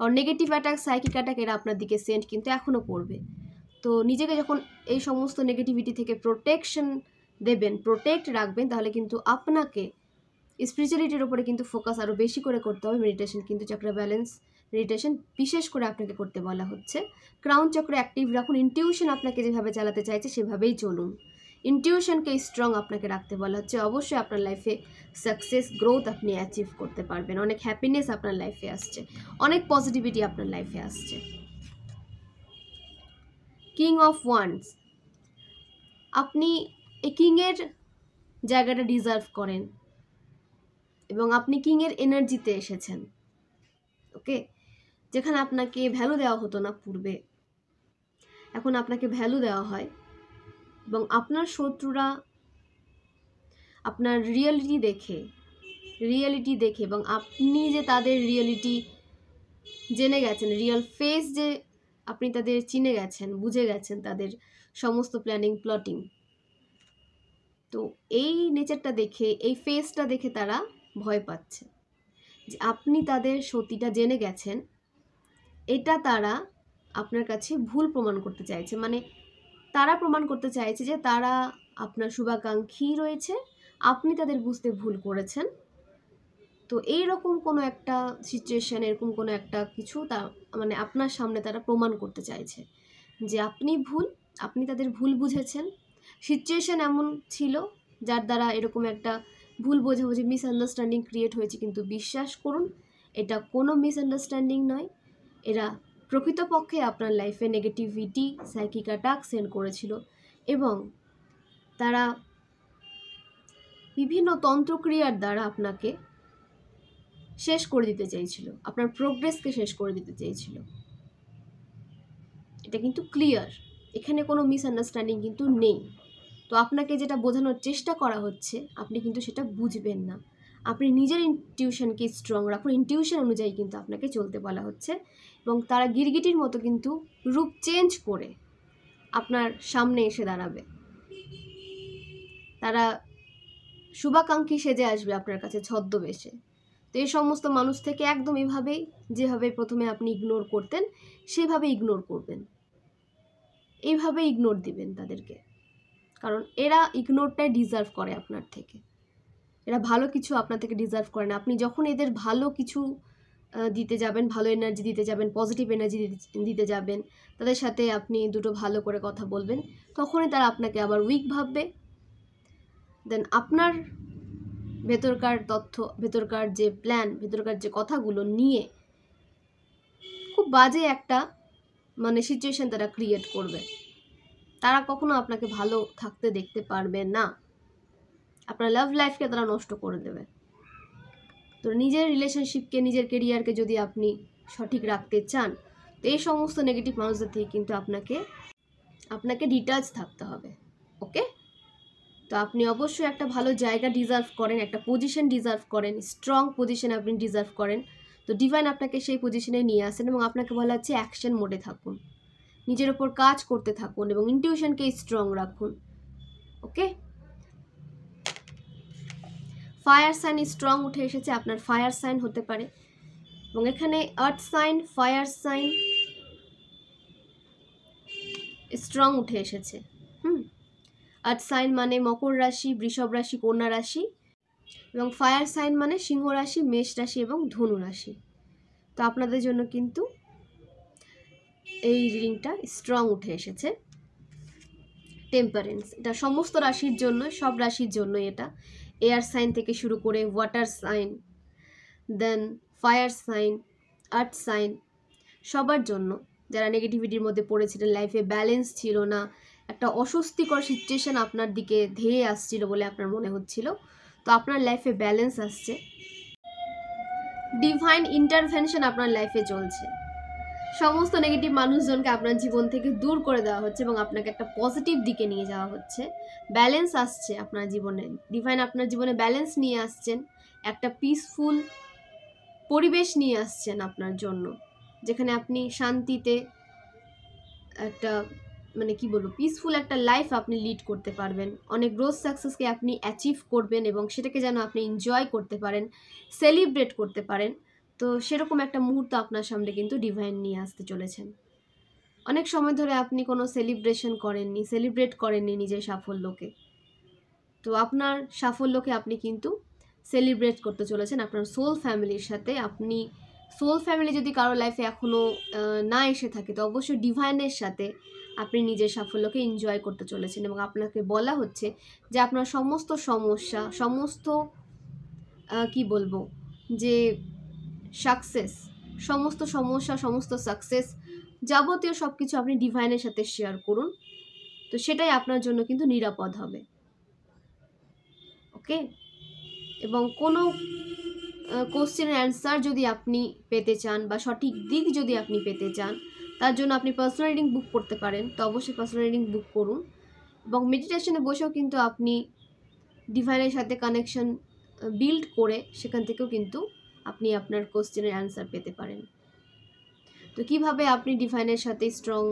আর নেগেটিভ অ্যাটাক, সাইকিক অ্যাটাক এরা আপনার দিকে সেন্ড কিন্তু এখনও করবে। তো নিজেকে যখন এই সমস্ত নেগেটিভিটি থেকে প্রোটেকশন দেবেন, প্রোটেক্ট রাখবেন, তাহলে কিন্তু আপনাকে স্পিরিচুয়ালিটির উপরে কিন্তু ফোকাস আরও বেশি করে করতে হবে। মেডিটেশন কিন্তু চক্র ব্যালেন্স মেডিটেশন বিশেষ করে আপনাকে করতে বলা হচ্ছে। ক্রাউন চক্র অ্যাক্টিভ রাখুন, ইনটিউশন আপনাকে যেভাবে চালাতে চাইছে সেভাবেই চলুন, ইনটিউশনকে স্ট্রং আপনাকে রাখতে বলা হচ্ছে। অবশ্যই আপনার লাইফে সাকসেস, গ্রোথ আপনি অ্যাচিভ করতে পারবেন, অনেক হ্যাপিনেস আপনার লাইফে আসছে, অনেক পজিটিভিটি আপনার লাইফে আসছে। কিং অফ ওয়ান্ডস, আপনি এই কিংয়ের জায়গাটা ডিজার্ভ করেন এবং আপনি কিংয়ের এনার্জিতে এসেছেন, ওকে? যেখানে আপনাকে ভ্যালু দেওয়া হতো না পূর্বে, এখন আপনাকে ভ্যালু দেওয়া হয় এবং আপনার শত্রুরা আপনার রিয়েলিটি দেখে এবং আপনি যে তাদের রিয়েলিটি জেনে গেছেন, রিয়েল ফেস যে আপনি তাদের চিনে গেছেন, বুঝে গেছেন তাদের সমস্ত প্ল্যানিং, প্লটিং, তো এই নেচারটা দেখে, এই ফেসটা দেখে তারা ভয় পাচ্ছে যে আপনি তাদের সত্যিটা জেনে গেছেন। এটা তারা আপনার কাছে ভুল প্রমাণ করতে চাইছে, মানে তারা প্রমাণ করতে চাইছে যে তারা আপনার শুভাকাঙ্ক্ষী রয়েছে, আপনি তাদের বুঝতে ভুল করেছেন। তো এইরকম কোনো একটা সিচুয়েশান, এরকম কোনো একটা কিছু তা মানে আপনার সামনে তারা প্রমাণ করতে চাইছে যে আপনি ভুল, আপনি তাদের ভুল বুঝেছেন। সিচুয়েশান এমন ছিল যার দ্বারা এরকম একটা ভুল বোঝাবুঝি, মিসআন্ডারস্ট্যান্ডিং ক্রিয়েট হয়েছে, কিন্তু বিশ্বাস করুন এটা কোনো মিসআন্ডারস্ট্যান্ডিং নয়, এরা প্রকৃতপক্ষে আপনার লাইফে নেগেটিভিটি সাইকিক অ্যাটাক সেন্ড করেছিল এবং তারা বিভিন্ন তন্ত্রক্রিয়ার দ্বারা আপনাকে শেষ করে দিতে চাইছিল, আপনার প্রোগ্রেসকে শেষ করে দিতে চাইছিল। এটা কিন্তু ক্লিয়ার, এখানে কোনো মিসআন্ডারস্ট্যান্ডিং কিন্তু নেই। তো আপনাকে যেটা বোঝানোর চেষ্টা করা হচ্ছে আপনি কিন্তু সেটা বুঝবেন না। আপনি নিজের ইনটিউশনকে স্ট্রং রাখুন, ইনটিউশন অনুযায়ী কিন্তু আপনাকে চলতে বলা হচ্ছে এবং তারা গিরগিটির মতো কিন্তু রূপ চেঞ্জ করে আপনার সামনে এসে দাঁড়াবে। তারা শুভাকাঙ্ক্ষী সেজে আসবে আপনার কাছে ছদ্মবেশে। তো এই সমস্ত মানুষ থেকে একদম এভাবেই, যেভাবে প্রথমে আপনি ইগনোর করতেন সেভাবে ইগনোর করবেন, এইভাবে ইগনোর দিবেন তাদেরকে, কারণ এরা ইগনোরটাই ডিজার্ভ করে আপনার থেকে। এরা ভালো কিছু আপনার থেকে ডিজার্ভ করে না। আপনি যখন এদের ভালো কিছু দিতে যাবেন, ভালো এনার্জি দিতে যাবেন, পজিটিভ এনার্জি দিতে যাবেন, তাদের সাথে আপনি দুটো ভালো করে কথা বলবেন, তখনই তারা আপনাকে আবার উইক ভাববে। দেন আপনার ভেতরকার তথ্য, ভেতরকার যে প্ল্যান, ভেতরকার যে কথাগুলো নিয়ে খুব বাজে একটা সিচুয়েশন তারা ক্রিয়েট করবে। তারা কখনো আপনাকে ভালো থাকতে দেখতে পারবে না, আপনার লাভ লাইফকে তারা নষ্ট করে দেবে। তো নিজের রিলেশনশিপকে, নিজের কেরিয়ারকে যদি আপনি সঠিক রাখতে চান, তো এই সমস্ত নেগেটিভ মানুষদের থেকে কিন্তু আপনাকে ডিটাচ থাকতে হবে। ওকে, তো আপনি অবশ্যই একটা ভালো জায়গা ডিজার্ভ করেন, একটা পজিশন ডিজার্ভ করেন, স্ট্রং পজিশন আপনি ডিজার্ভ করেন। তো ডিভাইন আপনাকে সেই পজিশনে নিয়ে আসেন এবং আপনাকে বলা হচ্ছে অ্যাকশন মোডে থাকুন, নিজের ওপর কাজ করতে থাকুন এবং ইনটিউশনকে স্ট্রং রাখুন। ওকে, ফায়ার সাইন স্ট্রং উঠে এসেছে, আপনার ফায়ার সাইন হতে পারে এবং এখানে earth sign, fire sign strong উঠে এসেছে। আর্থ সাইন মানে মকর রাশি, বৃষভ রাশি, কন্যা রাশি এবং ফায়ার সাইন মানে সিংহ রাশি, মেষ রাশি এবং ধনু রাশি। তো আপনাদের জন্য কিন্তু এই রিডিংটা স্ট্রং উঠে এসেছে। টেম্পারেন্স, এটা সমস্ত রাশির জন্য, সব রাশির জন্য এটা, এয়ার সাইন থেকে শুরু করে ওয়াটার সাইন, দেন ফায়ার সাইন, আর্থ সাইন, সবার জন্য যারা নেগেটিভিটির মধ্যে পড়েছিলেন, লাইফে ব্যালেন্স ছিল না, একটা অস্বস্তিকর সিচুয়েশন আপনার দিকে ধেয়ে আসছিল বলে আপনার মনে হচ্ছিল, তো আপনার লাইফে ব্যালেন্স আসছে, ডিভাইন ইন্টারভেনশন আপনার লাইফে চলছে। সমস্ত নেগেটিভ মানুষজনকে আপনার জীবন থেকে দূর করে দেওয়া হচ্ছে এবং আপনাকে একটা পজিটিভ দিকে নিয়ে যাওয়া হচ্ছে। ব্যালেন্স আসছে আপনার জীবনে, ডিভাইন আপনার জীবনে ব্যালেন্স নিয়ে আসছেন, একটা পিসফুল পরিবেশ নিয়ে আসছেন আপনার জন্য, যেখানে আপনি শান্তিতে একটা পিসফুল একটা লাইফ আপনি লিড করতে পারবেন, অনেক গ্রোথ সাকসেসকে আপনি অ্যাচিভ করবেন এবং সেটাকে যেন আপনি এনজয় করতে পারেন, সেলিব্রেট করতে পারেন। তো সেরকম একটা মুহূর্ত আপনার সামনে কিন্তু ডিভাইন নিয়ে আসতে চলেছেন। অনেক সময় ধরে আপনি কোনো সেলিব্রেট করেননি নিজের সাফল্যকে, তো আপনার সাফল্যকে আপনি কিন্তু সেলিব্রেট করতে চলেছেন আপনার সোল ফ্যামিলির সাথে। আপনি সোল ফ্যামিলি যদি কারো লাইফে এখনও না এসে থাকে, তো অবশ্যই ডিভাইনের সাথে আপনি নিজের সাফল্যকে এনজয় করতে চলেছেন এবং আপনাকে বলা হচ্ছে যে আপনার সমস্ত সমস্যা, সমস্ত যে সাকসেস, সমস্ত সমস্যা, সমস্ত সাকসেস, যাবতীয় সব কিছু আপনি ডিভাইনের সাথে শেয়ার করুন, তো সেটাই আপনার জন্য কিন্তু নিরাপদ হবে। ওকে, এবং কোনো কোশ্চেনের অ্যান্সার যদি আপনি পেতে চান বা সঠিক দিক যদি আপনি পেতে চান, তার জন্য আপনি পার্সোনাল রিডিং বুক করতে পারেন। তো অবশ্যই পার্সোনাল রিডিং বুক করুন এবং মেডিটেশনে বসেও কিন্তু আপনি ডিভাইনের সাথে কানেকশন বিল্ড করে সেখান থেকেও কিন্তু আপনি আপনার কোশ্চেনের অ্যান্সার পেতে পারেন। তো কিভাবে আপনি ডিভাইনের সাথে স্ট্রং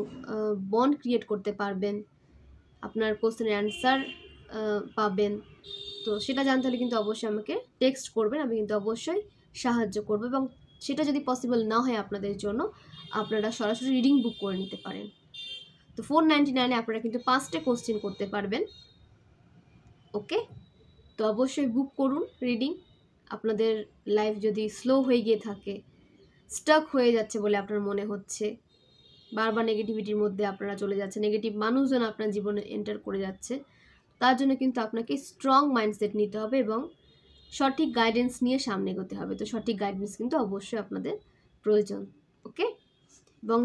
বন্ড ক্রিয়েট করতে পারবেন, আপনার কোশ্চেনের অ্যান্সার পাবেন, তো সেটা জানতে হলে কিন্তু অবশ্যই আমাকে টেক্সট করবেন, আমি কিন্তু অবশ্যই সাহায্য করব। এবং সেটা যদি পসিবল না হয় আপনাদের জন্য, আপনারা সরাসরি রিডিং বুক করে নিতে পারেন। তো 499-এ আপনারা কিন্তু 5টে কোশ্চেন করতে পারবেন। ওকে, তো অবশ্যই বুক করুন রিডিং। আপনাদের লাইফ যদি স্লো হয়ে গিয়ে থাকে, স্টাক হয়ে যাচ্ছে বলে আপনার মনে হচ্ছে, বারবার নেগেটিভিটির মধ্যে আপনারা চলে যাচ্ছে, নেগেটিভ মানুষজন আপনার জীবনে এন্টার করে যাচ্ছে, তার জন্য কিন্তু আপনাকে স্ট্রং মাইন্ডসেট নিতে হবে এবং সঠিক গাইডেন্স নিয়ে সামনে এগোতে হবে। তো সঠিক গাইডেন্স কিন্তু অবশ্যই আপনাদের প্রয়োজন। ওকে, এবং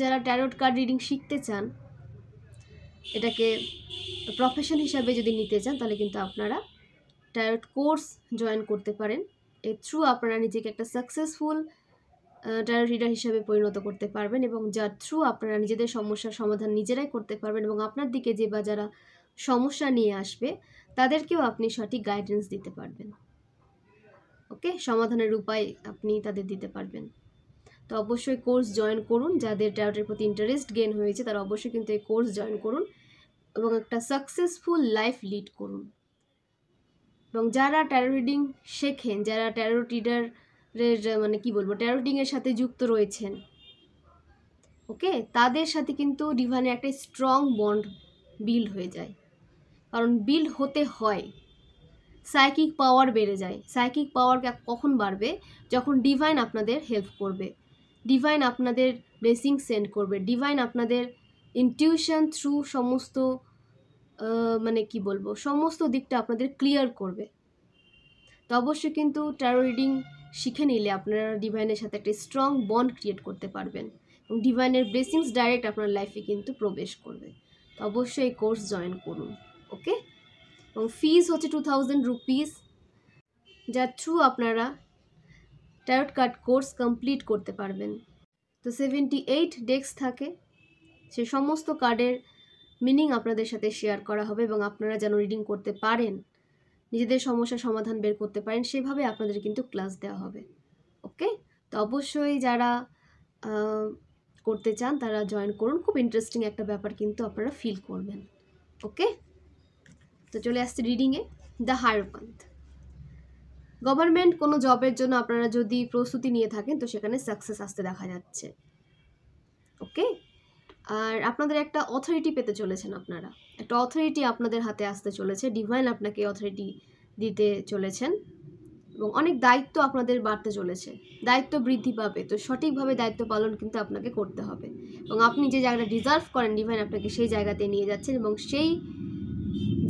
যারা ট্যারোট কার্ড রিডিং শিখতে চান, এটাকে প্রফেশন হিসাবে যদি নিতে চান, তাহলে কিন্তু আপনারা ট্যারোট কোর্স জয়েন করতে পারেন। এর থ্রু আপনারা নিজেকে একটা সাকসেসফুল ট্যারোট রিডার হিসাবে পরিণত করতে পারবেন, এবং যার থ্রু আপনারা নিজেদের সমস্যার সমাধান নিজেরাই করতে পারবেন, এবং আপনার দিকে যে বা যারা সমস্যা নিয়ে আসবে তাদেরকেও আপনি সঠিক গাইডেন্স দিতে পারবেন। ওকে, সমাধানের উপায় আপনি তাদের দিতে পারবেন। তো অবশ্যই কোর্স জয়েন করুন। যাদের ট্যারোটের প্রতি ইন্টারেস্ট গেইন হয়েছে তারা অবশ্যই কিন্তু এই কোর্স জয়েন করুন এবং একটা সাকসেসফুল লাইফ লিড করুন। এবং যারা ট্যারো রিডিং শেখেন, যারা ট্যারো রিডারের মানে কি বলবো, ট্যারো রিডিংয়ের সাথে যুক্ত রয়েছেন, ওকে, তাদের সাথে কিন্তু ডিভাইনের একটা স্ট্রং বন্ড বিল্ড হয়ে যায়। কারণ বিল্ড হতে হয়, সাইকিক পাওয়ার বেড়ে যায়। সাইকিক পাওয়ার কখন বাড়বে? যখন ডিভাইন আপনাদের হেল্প করবে, ডিভাইন আপনাদের ব্লেসিং সেন্ড করবে, ডিভাইন আপনাদের ইনটিউশন থ্রু সমস্ত মানে কি বলবো, সমস্ত দিকটা আপনাদের ক্লিয়ার করবে। তো অবশ্যই কিন্তু ট্যারো রিডিং শিখে নিলে আপনারা ডিভাইনের সাথে একটা স্ট্রং বন্ড ক্রিয়েট করতে পারবেন এবং ডিভাইনের ব্লেসিংস ডাইরেক্ট আপনার লাইফে কিন্তু প্রবেশ করবে। তো অবশ্যই এই কোর্স জয়েন করুন। ওকে, এবং ফিস হচ্ছে 2000 রুপিস, যার থ্রু আপনারা ট্যারোট কার্ড কোর্স কমপ্লিট করতে পারবেন। তো 78 ডেক্স থাকে, সে সমস্ত কার্ডের মিনিং আপনাদের সাথে শেয়ার করা হবে এবং আপনারা যেন রিডিং করতে পারেন, নিজেদের সমস্যার সমাধান বের করতে পারেন, সেভাবে আপনাদের কিন্তু ক্লাস দেওয়া হবে। ওকে, তো অবশ্যই যারা করতে চান তারা জয়েন করুন। খুব ইন্টারেস্টিং একটা ব্যাপার কিন্তু আপনারা ফিল করবেন। ওকে, তো চলে আসছে রিডিংয়ে। দ্য হায়ারোফ্যান্ট। গভর্নমেন্ট কোনো জবের জন্য আপনারা যদি প্রস্তুতি নিয়ে থাকেন তো সেখানে সাকসেস আসতে দেখা যাচ্ছে। ওকে, আর আপনাদের একটা অথরিটি পেতে চলেছেন, আপনারা একটা অথরিটি আপনাদের হাতে আসতে চলেছে, ডিভাইন আপনাকে অথরিটি দিতে চলেছেন এবং অনেক দায়িত্ব আপনাদের বাড়তে চলেছে, দায়িত্ব বৃদ্ধি পাবে। তো সঠিকভাবে দায়িত্ব পালন কিন্তু আপনাকে করতে হবে এবং আপনি যে জায়গাটা ডিজার্ভ করেন ডিভাইন আপনাকে সেই জায়গাতে নিয়ে যাচ্ছেন এবং সেই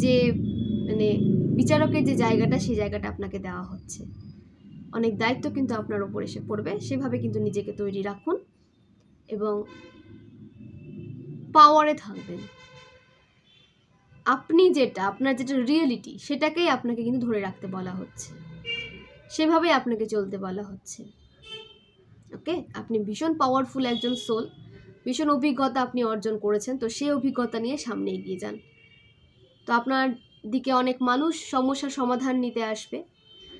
যে মানে বিচারকের যে জায়গাটা, সেই জায়গাটা আপনাকে দেওয়া হচ্ছে। অনেক দায়িত্ব কিন্তু আপনার ওপর এসে পড়বে, সেভাবে কিন্তু নিজেকে তৈরি রাখুন এবং পাওয়ারে থাকবেন। আপনি যেটা, আপনার যেটা রিয়েলিটি, সেটাকেই আপনাকে কিন্তু ধরে রাখতে বলা হচ্ছে, সেভাবেই আপনাকে চলতে বলা হচ্ছে। ওকে, আপনি ভীষণ পাওয়ারফুল একজন সোল, ভীষণ অভিজ্ঞতা আপনি অর্জন করেছেন, তো সেই অভিজ্ঞতা নিয়ে সামনে এগিয়ে যান। তো আপনার দিকে অনেক মানুষ সমস্যার সমাধান নিতে আসবে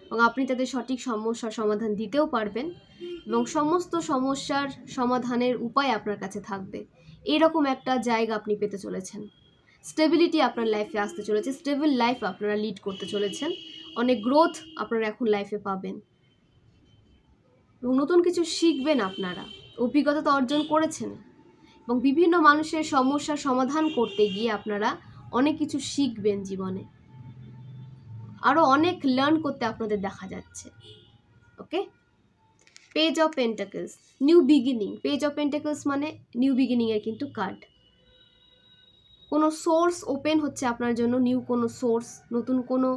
এবং আপনি তাদের সঠিক সমস্যার সমাধান দিতেও পারবেন এবং সমস্ত সমস্যার সমাধানের উপায় আপনার কাছে থাকবে। এরকম একটা জায়গা আপনি পেতে চলেছেন। স্টেবিলিটি আপনার লাইফে আসতে চলেছে, স্টেবল লাইফ আপনারা লিড করতে চলেছেন, অনেক গ্রোথ আপনারা এখন লাইফে পাবেন এবং নতুন কিছু শিখবেন। আপনারা অভিজ্ঞতা তো অর্জন করেছেন এবং বিভিন্ন মানুষের সমস্যার সমাধান করতে গিয়ে আপনারা অনেক কিছু শিখবেন জীবনে, আরও অনেক লার্ন করতে আপনাদের দেখা যাচ্ছে। Okay, page of pentacles, new beginning. Page of pentacles মানে নিউ বিগিনিংয়ের কিন্তু কার্ড। কোনো সোর্স ওপেন হচ্ছে আপনার জন্য, নিউ কোনো সোর্স, নতুন কোনো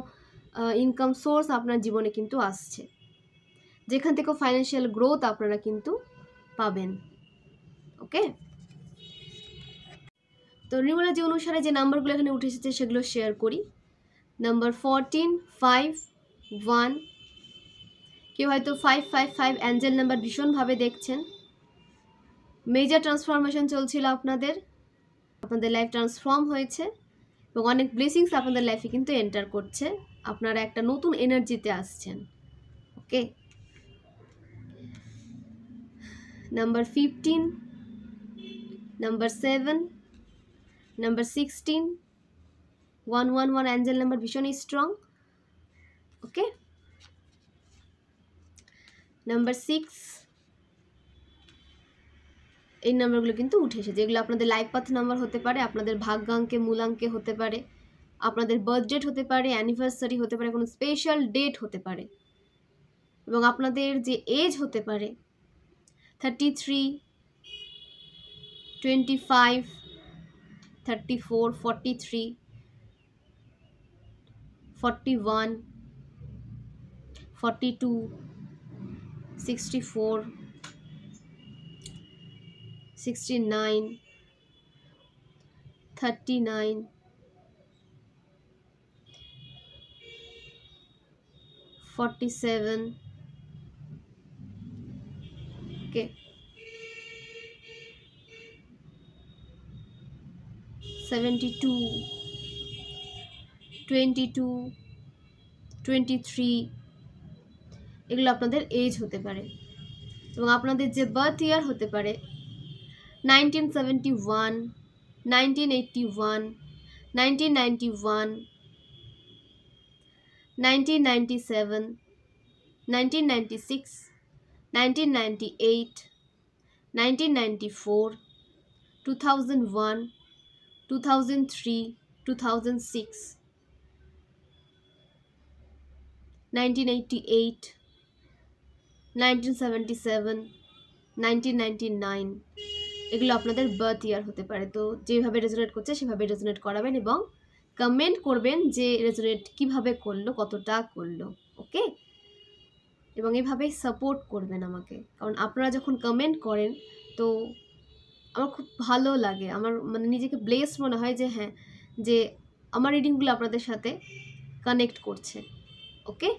ইনকাম সোর্স আপনার জীবনে কিন্তু আসছে, যেখান থেকে ফাইন্যান্সিয়াল গ্রোথ আপনারা কিন্তু পাবেন। ওকে, তো নিউমোলজি অনুসারে যে নাম্বারগুলো এখানে উঠে এসেছে সেগুলো শেয়ার করি। নাম্বার 14, 5, 1। কেউ হয়তো 555 অ্যাঞ্জেল নাম্বার ভীষণভাবে দেখছেন। মেজর ট্রান্সফরমেশন চলছিল আপনাদের লাইফ ট্রান্সফর্ম হয়েছে এবং অনেক ব্লেসিংস আপনাদের লাইফে কিন্তু এন্টার করছে, আপনারা একটা নতুন এনার্জিতে আসছেন। Okay, number 15, number 7, number 16, 111 angel number ভীষণই স্ট্রং। ওকে, নাম্বার 6, এই নাম্বারগুলো কিন্তু উঠে এসেছে, যেগুলো আপনাদের লাইফ পাথ নাম্বার হতে পারে, আপনাদের ভাগ্যাঙ্কে মূলাঙ্কে হতে পারে, আপনাদের বার্থ ডেট হতে পারে, অ্যানিভার্সারি হতে পারে, কোনো স্পেশাল ডেট হতে পারে এবং আপনাদের যে এজ হতে পারে 33, 25, 34, 43, 41, 42, 64, 69, 39, 47, okay, 72, 22, 23, এগুলো আপনাদের এজ হতে পারে এবং আপনাদের যে বার্থ ইয়ার হতে পারে 1971, 1981, 1991, 1997, 1996, 1998, 1994, 2001, 2003, 2006, 1988, 1977, 1999, এগুলো আপনাদের বার্থ ইয়ার হতে পারে। তো যেভাবে রেজোনেট করছে সেভাবে রেজোনেট করাবেন এবং কমেন্ট করবেন যে রেজোনেট কিভাবে করলো, কতটা করলো, ওকে। এবং এভাবেই সাপোর্ট করবেন আমাকে, কারণ আপনারা যখন কমেন্ট করেন তো আমার খুব ভালো লাগে, আমার মানে নিজেকে ব্লেসড মনে হয় যে হ্যাঁ, যে আমার রিডিংগুলো আপনাদের সাথে কানেক্ট করছে, ওকে।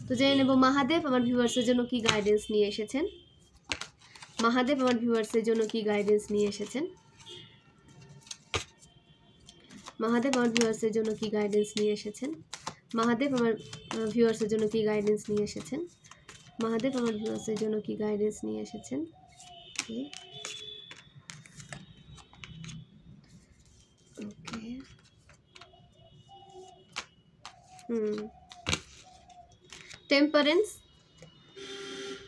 তো জেনে নেব মহাদেব আমার ভিউয়ার্সের জন্য কি গাইডেন্স নিয়ে এসেছেন। মহাদেব আমার ভিউয়ার্সের জন্য কি গাইডেন্স নিয়ে এসেছেন। মহাদেব আমার ভিউয়ার্সের জন্য কি গাইডেন্স নিয়ে এসেছেন। মহাদেব আমার ভিউয়ার্সের জন্য কি গাইডেন্স নিয়ে এসেছেন। মহাদেব আমার ভিউয়ার্সের জন্য কি গাইডেন্স নিয়ে এসেছেন। ওকে, টেম্পারেন্স।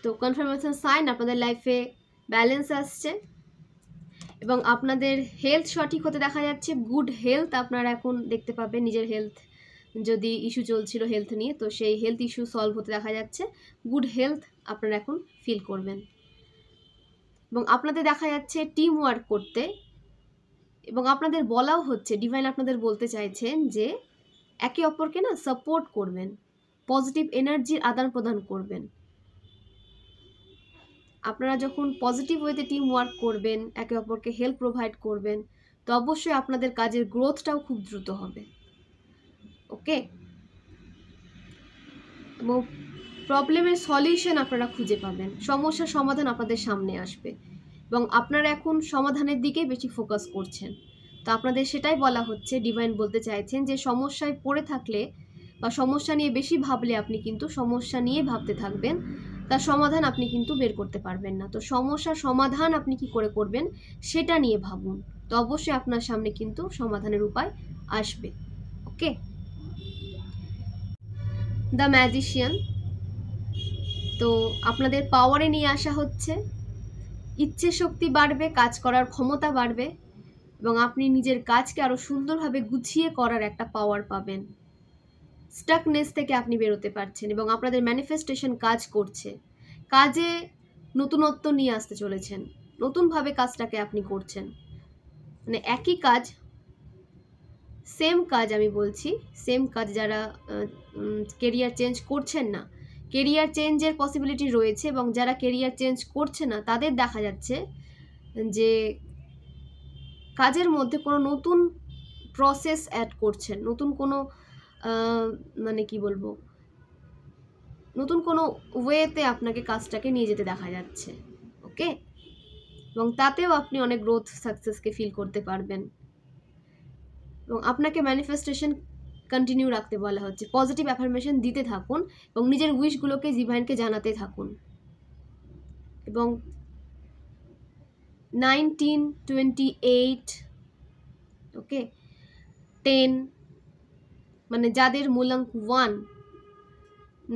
তো কনফার্মেশন সাইন, আপনাদের লাইফে ব্যালেন্স আসছে এবং আপনাদের হেলথ সঠিক হতে দেখা যাচ্ছে। গুড হেলথ আপনারা এখন দেখতে পাবেন। নিজের হেলথ যদি ইস্যু চলছিল হেলথ নিয়ে, তো সেই হেলথ ইস্যু সলভ হতে দেখা যাচ্ছে। গুড হেলথ আপনারা এখন ফিল করবেন এবং আপনাদের দেখা যাচ্ছে টিম ওয়ার্ক করতে, এবং আপনাদের বলাও হচ্ছে, ডিভাইন আপনাদের বলতে চাইছেন যে একে অপরকে না সাপোর্ট করবেন, পজিটিভ এনার্জির আদান প্রদান করবেন। আপনারা যখন পজিটিভ ওয়েতে টিম ওয়ার্ক করবেন, একে অপরকে হেল্প প্রোভাইড করবেন, তো অবশ্যই আপনাদের কাজের গ্রোথটাও খুব দ্রুত হবে, ওকে। এবং প্রবলেমের সলিউশন আপনারা খুঁজে পাবেন, সমস্যার সমাধান আপনাদের সামনে আসবে এবং আপনারা এখন সমাধানের দিকে বেশি ফোকাস করছেন। তো আপনাদের সেটাই বলা হচ্ছে, ডিভাইন বলতে চাইছেন যে সমস্যায় পড়ে থাকলে বা সমস্যা নিয়ে বেশি ভাবলে আপনি কিন্তু সমস্যা নিয়ে ভাবতে থাকবেন, তার সমাধান আপনি কিন্তু বের করতে পারবেন না। তো সমস্যার সমাধান আপনি কি করে করবেন সেটা নিয়ে ভাবুন, তো অবশ্যই আপনার সামনে কিন্তু সমাধানের উপায় আসবে, ওকে। The magician. তো আপনাদের পাওয়ারে নিয়ে আসা হচ্ছে, ইচ্ছে শক্তি বাড়বে, কাজ করার ক্ষমতা বাড়বে এবং আপনি নিজের কাজকে আরও সুন্দরভাবে গুছিয়ে করার একটা পাওয়ার পাবেন। স্টাকনেস থেকে আপনি বেরোতে পারছেন এবং আপনাদের ম্যানিফেস্টেশন কাজ করছে। কাজে নতুনত্ব নিয়ে আসতে চলেছেন, নতুনভাবে কাজটাকে আপনি করছেন। মানে একই কাজ, সেম কাজ, আমি বলছি সেম কাজ, যারা কেরিয়ার চেঞ্জ করছেন না, কেরিয়ার চেঞ্জের পসিবিলিটি রয়েছে, এবং যারা কেরিয়ার চেঞ্জ করছে না তাদের দেখা যাচ্ছে যে কাজের মধ্যে কোনো নতুন প্রসেস অ্যাড করছেন, নতুন কোনো মানে কি বলবো, নতুন কোনো ওয়েতে আপনাকে কাজটাকে নিয়ে যেতে দেখা যাচ্ছে, ওকে। এবং তাতেও আপনি অনেক গ্রোথ সাকসেসকে ফিল করতে পারবেন এবং আপনাকে ম্যানিফেস্টেশন কন্টিনিউ রাখতে বলা হচ্ছে। পজিটিভ অ্যাফার্মেশন দিতে থাকুন এবং নিজের উইশগুলোকে ডিভাইনকে জানাতে থাকুন। এবং 1928, ওকে, 10, মানে যাদের মূলাঙ্ক 1,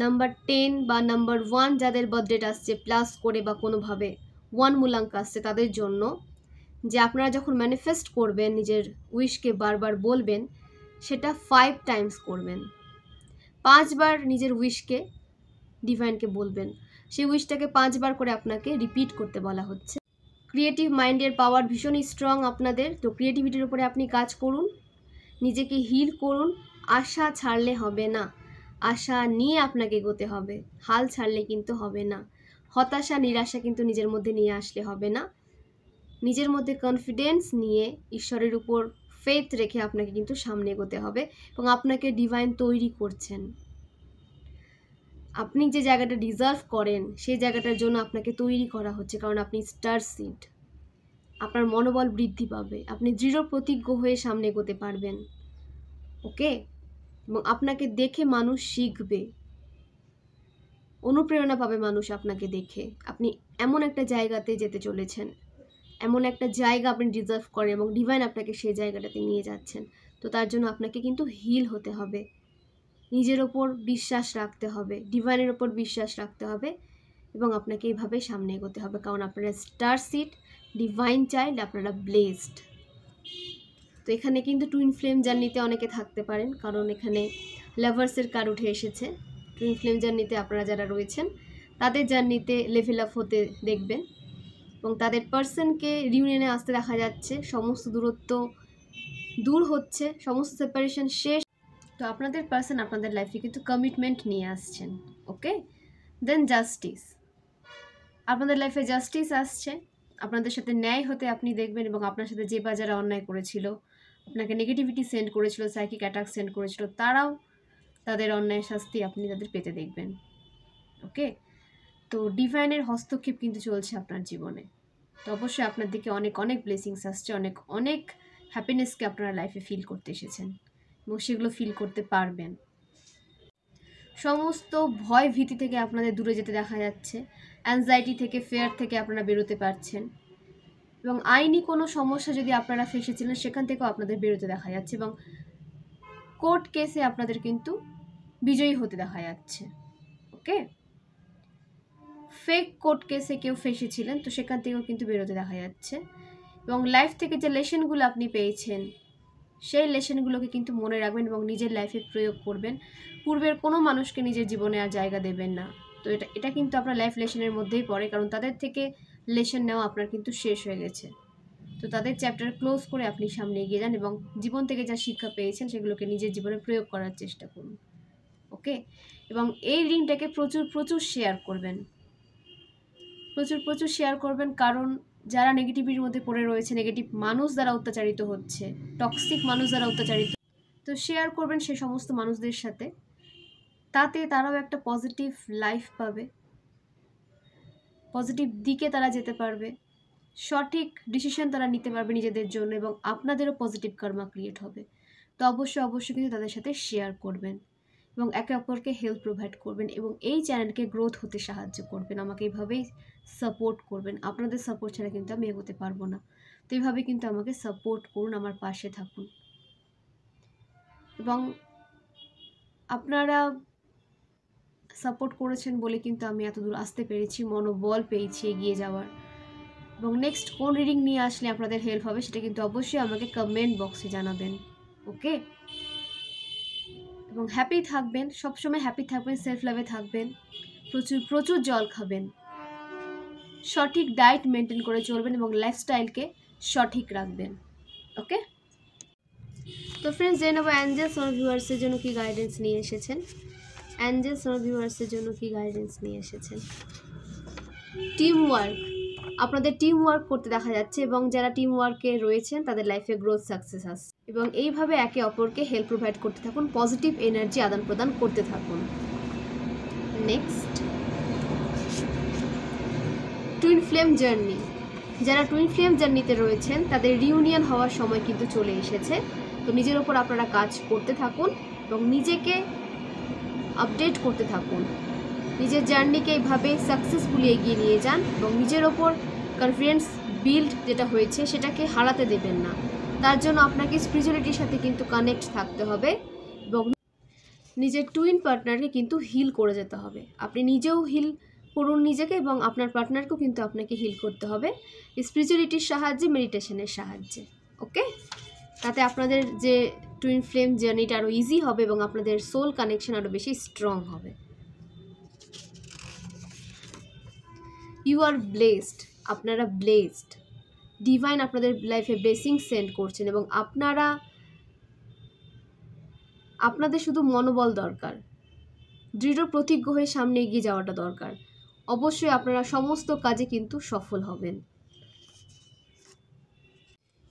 নাম্বার 10 বা নাম্বার 1 যাদের বার্থডেট আসছে প্লাস করে বা কোনোভাবে 1 মূলাঙ্ক আসছে, তাদের জন্য যে আপনারা যখন ম্যানিফেস্ট করবেন, নিজের উইশকে বারবার বলবেন, সেটা 5 টাইমস করবেন। 5 বার নিজের উইশকে ডিভাইনকে বলবেন, সেই উইশটাকে 5 বার করে আপনাকে রিপিট করতে বলা হচ্ছে। ক্রিয়েটিভ মাইন্ডের পাওয়ার ভীষণই স্ট্রং আপনাদের, তো ক্রিয়েটিভিটির উপরে আপনি কাজ করুন, নিজেকে হিল করুন। আশা ছাড়লে হবে না, আশা নিয়ে আপনাকে এগোতে হবে, হাল ছাড়লে কিন্তু হবে না। হতাশা নিরাশা কিন্তু নিজের মধ্যে নিয়ে আসলে হবে না। নিজের মধ্যে কনফিডেন্স নিয়ে ঈশ্বরের উপর ফেথ রেখে আপনাকে কিন্তু সামনে এগোতে হবে এবং আপনাকে ডিভাইন তৈরি করছেন। আপনি যে জায়গাটা ডিজার্ভ করেন সেই জায়গাটার জন্য আপনাকে তৈরি করা হচ্ছে, কারণ আপনি স্টার সিড। আপনার মনোবল বৃদ্ধি পাবে, আপনি দৃঢ় প্রতিজ্ঞ হয়ে সামনে এগোতে পারবেন। ওকে, এবং আপনাকে দেখে মানুষ শিখবে, অনুপ্রেরণা পাবে মানুষ আপনাকে দেখে। আপনি এমন একটা জায়গাতে যেতে চলেছেন, এমন একটা জায়গা আপনি ডিজার্ভ করেন এবং ডিভাইন আপনাকে সেই জায়গাটাতে নিয়ে যাচ্ছেন। তো তার জন্য আপনাকে কিন্তু হিল হতে হবে, নিজের ওপর বিশ্বাস রাখতে হবে, ডিভাইনের ওপর বিশ্বাস রাখতে হবে এবং আপনাকে এইভাবে সামনে এগোতে হবে, কারণ আপনারা স্টার সিড, ডিভাইন চাইল্ড, আপনারা ব্লেসড। তো এখানে কিন্তু টুইন ফ্লেম জার্নিতে অনেকে থাকতে পারেন, কারণ এখানে লাভার্সের কার্ড উঠে এসেছে। টুইন ফ্লেম জার্নিতে আপনারা যারা রয়েছেন তাদের জার্নিতে লেভেল আপ হতে দেখবেন এবং তাদের পার্সনকে রিউনিয়নে আসতে দেখা যাচ্ছে। সমস্ত দূরত্ব দূর হচ্ছে, সমস্ত সেপারেশন শেষ। তো আপনাদের পার্সন আপনাদের লাইফে কিন্তু কমিটমেন্ট নিয়ে আসছেন। ওকে, দেন জাস্টিস, আপনাদের লাইফে জাস্টিস আসছে। আপনাদের সাথে ন্যায় হতে আপনি দেখবেন এবং আপনার সাথে যে বা যারা অন্যায় করেছিল, আপনাকে নেগেটিভিটি সেন্ড করেছিল, সাইকিক অ্যাটাক সেন্ড করেছিল, তারাও তাদের অন্যায় শাস্তি আপনি তাদের পেতে দেখবেন। ওকে, তো ডিভাইনের হস্তক্ষেপ কিন্তু চলছে আপনার জীবনে। তো অবশ্যই আপনার দিকে অনেক অনেক ব্লেসিংস আসছে, অনেক অনেক হ্যাপিনেসকে আপনারা লাইফে ফিল করতে এসেছেন এবং সেগুলো ফিল করতে পারবেন। সমস্ত ভয় ভীতি থেকে আপনাদের দূরে যেতে দেখা যাচ্ছে, অ্যাংজাইটি থেকে, ফেয়ার থেকে আপনারা বেরোতে পারছেন এবং আইনি কোনো সমস্যা যদি আপনারা ফেসেছিলেন সেখান থেকেও আপনাদের বেরোতে দেখা যাচ্ছে এবং কোর্ট কেসে আপনাদের কিন্তু বিজয়ী হতে দেখা যাচ্ছে। ওকে, ফেক কোর্ট কেসে কেউ ফেসেছিলেন তো সেখান থেকেও কিন্তু বেরোতে দেখা যাচ্ছে এবং লাইফ থেকে যে লেসনগুলো আপনি পেয়েছেন সেই লেসনগুলোকে কিন্তু মনে রাখবেন এবং নিজের লাইফে প্রয়োগ করবেন। পূর্বের কোনো মানুষকে নিজের জীবনে আর জায়গা দেবেন না। তো এটা কিন্তু আপনার লাইফ লেসনের মধ্যেই পড়ে, কারণ তাদের থেকে লেসন নেওয়া আপনার কিন্তু শেষ হয়ে গেছে। তো তাদের চ্যাপ্টার ক্লোজ করে আপনি সামনে এগিয়ে যান এবং জীবন থেকে যা শিক্ষা পেয়েছেন সেগুলোকে নিজের জীবনে প্রয়োগ করার চেষ্টা করুন। ওকে, এবং এই রিংটাকে প্রচুর প্রচুর শেয়ার করবেন, প্রচুর প্রচুর শেয়ার করবেন, কারণ যারা নেগেটিভিটির মধ্যে পড়ে রয়েছে, নেগেটিভ মানুষ দ্বারা অত্যাচারিত হচ্ছে, টক্সিক মানুষ দ্বারা অত্যাচারিত, তো শেয়ার করবেন সে সমস্ত মানুষদের সাথে। তাতে তারাও একটা পজিটিভ লাইফ পাবে, পজিটিভ দিকে তারা যেতে পারবে, সঠিক ডিসিশন তারা নিতে পারবে নিজেদের জন্য এবং আপনাদেরও পজিটিভ কার্মা ক্রিয়েট হবে। তো অবশ্যই অবশ্যই কিন্তু তাদের সাথে শেয়ার করবেন এবং একে অপরকে হেল্প প্রোভাইড করবেন এবং এই চ্যানেলকে গ্রোথ হতে সাহায্য করবেন। আমাকে এইভাবেই সাপোর্ট করবেন, আপনাদের সাপোর্ট ছাড়া কিন্তু আমি এগোতে পারবো না। তো এইভাবে কিন্তু আমাকে সাপোর্ট করুন, আমার পাশে থাকুন এবং আপনারা সাপোর্ট করেছেন বলে কিন্তু আমি এত দূর আসতে পেরেছি, মনোবল পেয়েছি এগিয়ে যাওয়ার। এবং নেক্সট কোন রিডিং নিয়ে আসলে আপনাদের হেল্প হবে সেটা কিন্তু অবশ্যই আমাকে কমেন্ট বক্সে জানাবেন। ওকে, এবং হ্যাপি থাকবেন, সবসময় হ্যাপি থাকবেন, সেলফ লাভে থাকবেন, প্রচুর প্রচুর জল খাবেন, সঠিক ডায়েট মেনটেন করে চলবেন এবং লাইফস্টাইলকে সঠিক রাখবেন। ওকে, তো ফ্রেন্ডস জেনে নেবো অ্যাঞ্জেলস আমার ভিউয়ার্সের জন্য কি গাইডেন্স নিয়ে এসেছেন। অ্যাঞ্জেলস আমার ভিউয়ার্সের জন্য কি গাইডেন্স নিয়ে এসেছেন। টিম ওয়ার্ক, আপনাদের টিম ওয়ার্ক করতে দেখা যাচ্ছে এবং যারা টিম ওয়ার্কে রয়েছেন তাদের লাইফে গ্রোথ সাকসেস আসছে এবং এইভাবে একে অপরকে হেল্প প্রোভাইড করতে থাকুন, পজিটিভ এনার্জি আদান প্রদান করতে থাকুন। নেক্সট টুইন ফ্লেম জার্নি, যারা টুইন ফ্লেম জার্নিতে রয়েছেন তাদের রিউনিয়ন হওয়ার সময় কিন্তু চলে এসেছে। তো নিজের ওপর আপনারা কাজ করতে থাকুন এবং নিজেকে আপডেট করতে থাকুন, নিজের জার্নিকে এইভাবে সাকসেসফুলি এগিয়ে নিয়ে যান এবং নিজের ওপর কনফিডেন্স বিল্ড যেটা হয়েছে সেটাকে হারাতে দেবেন না। তার জন্য আপনাকে স্পিরিচুয়ালিটির সাথে কিন্তু কানেক্ট থাকতে হবে এবং নিজের টুইন পার্টনারকে কিন্তু হিল করে যেতে হবে। আপনি নিজেও হিল করুন নিজেকে এবং আপনার পার্টনারকেও কিন্তু আপনাকে হিল করতে হবে স্পিরিচুয়ালিটির সাহায্যে, মেডিটেশনের সাহায্যে। ওকে, তাতে আপনাদের যে টুইন ফ্লেম জার্নিটা আরও ইজি হবে এবং আপনাদের সোল কানেকশন আরও বেশি স্ট্রং হবে। ইউ আর ব্লেসড, আপনারা ব্লেসড, ডিভাইন আপনাদের লাইফে ব্লেসিং সেন্ড করছেন এবং আপনাদের শুধু মনোবল দরকার, দৃঢ় প্রতিজ্ঞ হয়ে সামনে এগিয়ে যাওয়াটা দরকার। অবশ্যই আপনারা সমস্ত কাজে কিন্তু সফল হবেন।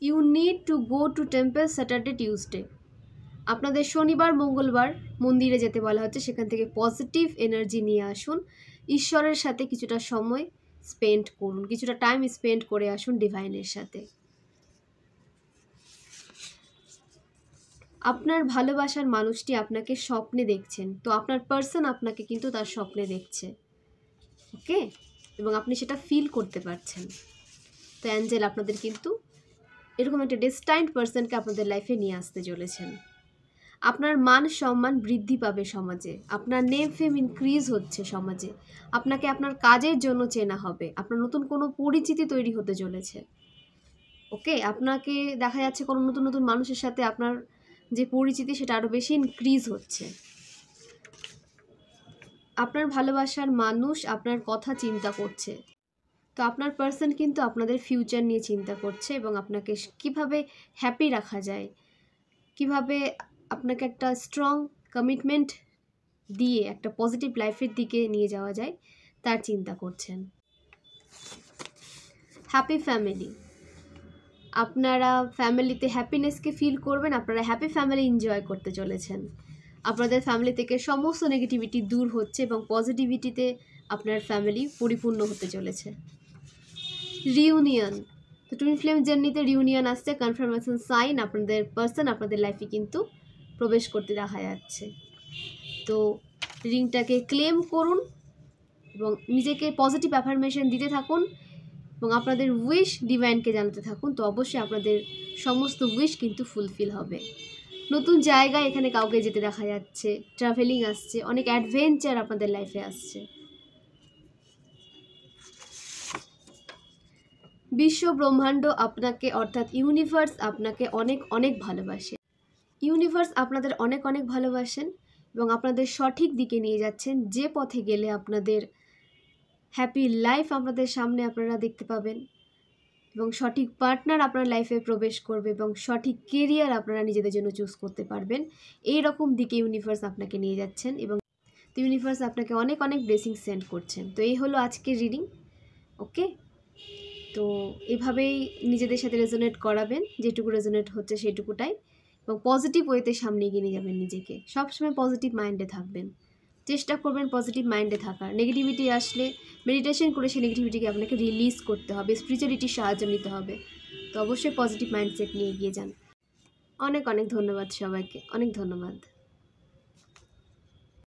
You need to go to temple Saturday Tuesday. আপনাদের শনিবার মঙ্গলবার মন্দিরে যেতে বলা হচ্ছে, সেখান থেকে পজিটিভ এনার্জি নিয়ে আসুন, ঈশ্বরের সাথে কিছুটা সময় স্পেন্ড করুন, কিছুটা টাইম স্পেন্ড করে আসুন ডিভাইনের সাথে। আপনার ভালোবাসার মানুষটি আপনাকে স্বপ্নে দেখছেন, তো আপনার পার্সন আপনাকে কিন্তু তার স্বপ্নে দেখছে, ওকে, এবং আপনি সেটা ফিল করতে পারছেন। তো অ্যাঞ্জেল আপনাদের কিন্তু এরকম একটা ডেস্টাইন্ড পার্সনকে আপনাদের লাইফে নিয়ে আসতে চলেছেন। আপনার মান সম্মান বৃদ্ধি পাবে সমাজে, আপনার নেম ফেম ইনক্রিজ হচ্ছে সমাজে, আপনাকে আপনার কাজের জন্য চেনা হবে, আপনার নতুন কোনো পরিচিতি তৈরি হতে চলেছে, ওকে। আপনাকে দেখা যাচ্ছে কোনো নতুন নতুন মানুষের সাথে আপনার যে পরিচিতি সেটা আরও বেশি ইনক্রিজ হচ্ছে। আপনার ভালোবাসার মানুষ আপনার কথা চিন্তা করছে, তো আপনার পার্সন কিন্তু আপনাদের ফিউচার নিয়ে চিন্তা করছে এবং আপনাকে কিভাবে হ্যাপি রাখা যায়, কিভাবে আপনাকে একটা স্ট্রং কমিটমেন্ট দিয়ে একটা পজিটিভ লাইফের দিকে নিয়ে যাওয়া যায় তার চিন্তা করছেন। হ্যাপি ফ্যামিলি, আপনারা ফ্যামিলিতে হ্যাপিনেসকে ফিল করবেন, আপনারা হ্যাপি ফ্যামিলি এনজয় করতে চলেছেন। আপনাদের ফ্যামিলি থেকে সমস্ত নেগেটিভিটি দূর হচ্ছে এবং পজিটিভিটিতে আপনার ফ্যামিলি পরিপূর্ণ হতে চলেছে। রিউনিয়ন, তো টুইন ফ্লেম জার্নিতে রিউনিয়ন আসছে, কনফার্মেশন সাইন, আপনাদের পার্সন আপনাদের লাইফে কিন্তু প্রবেশ করতে দেখা যাচ্ছে। তো রিংটাকে ক্লেম করুন এবং নিজেকে পজিটিভ অ্যাফার্মেশন দিতে থাকুন এবং আপনাদের উইশ ডিভাইনকে জানাতে থাকুন, তো অবশ্যই আপনাদের সমস্ত উইশ কিন্তু ফুলফিল হবে। নতুন জায়গায় এখানে কাউকে যেতে দেখা যাচ্ছে, ট্রাভেলিং আসছে, অনেক অ্যাডভেঞ্চার আপনাদের লাইফে আসছে। বিশ্ব ব্রহ্মাণ্ড আপনাকে অর্থাৎ ইউনিভার্স আপনাকে অনেক অনেক ভালোবাসে, ইউনিভার্স আপনাদের অনেক অনেক ভালোবাসেন এবং আপনাদের সঠিক দিকে নিয়ে যাচ্ছেন, যে পথে গেলে আপনাদের হ্যাপি লাইফ আপনাদের সামনে আপনারা দেখতে পাবেন এবং সঠিক পার্টনার আপনার লাইফে প্রবেশ করবে এবং সঠিক কেরিয়ার আপনারা নিজেদের জন্য চুজ করতে পারবেন, এই রকম দিকে ইউনিভার্স আপনাকে নিয়ে যাচ্ছেন এবং ইউনিভার্স আপনাকে অনেক অনেক ব্লেসিং সেন্ড করছেন। তো এই হলো আজকের রিডিং, ওকে। তো এভাবেই নিজেদের সাথে রেজোনেট করাবেন, যেটুকু রেজোনেট হচ্ছে সেটুকুটাই, এবং পজিটিভ ওয়েতে সামনে এগিয়ে নিয়ে যাবেন নিজেকে, সবসময় পজিটিভ মাইন্ডে থাকবেন, চেষ্টা করবেন পজিটিভ মাইন্ডে থাকার। নেগেটিভিটি আসলে মেডিটেশন করে সেই নেগেটিভিটিকে আপনাকে রিলিজ করতে হবে, স্পিরিচুয়ালিটির সাহায্য নিতে হবে, তো অবশ্যই পজিটিভ মাইন্ডসেট নিয়ে এগিয়ে যান। অনেক অনেক ধন্যবাদ সবাইকে, অনেক ধন্যবাদ।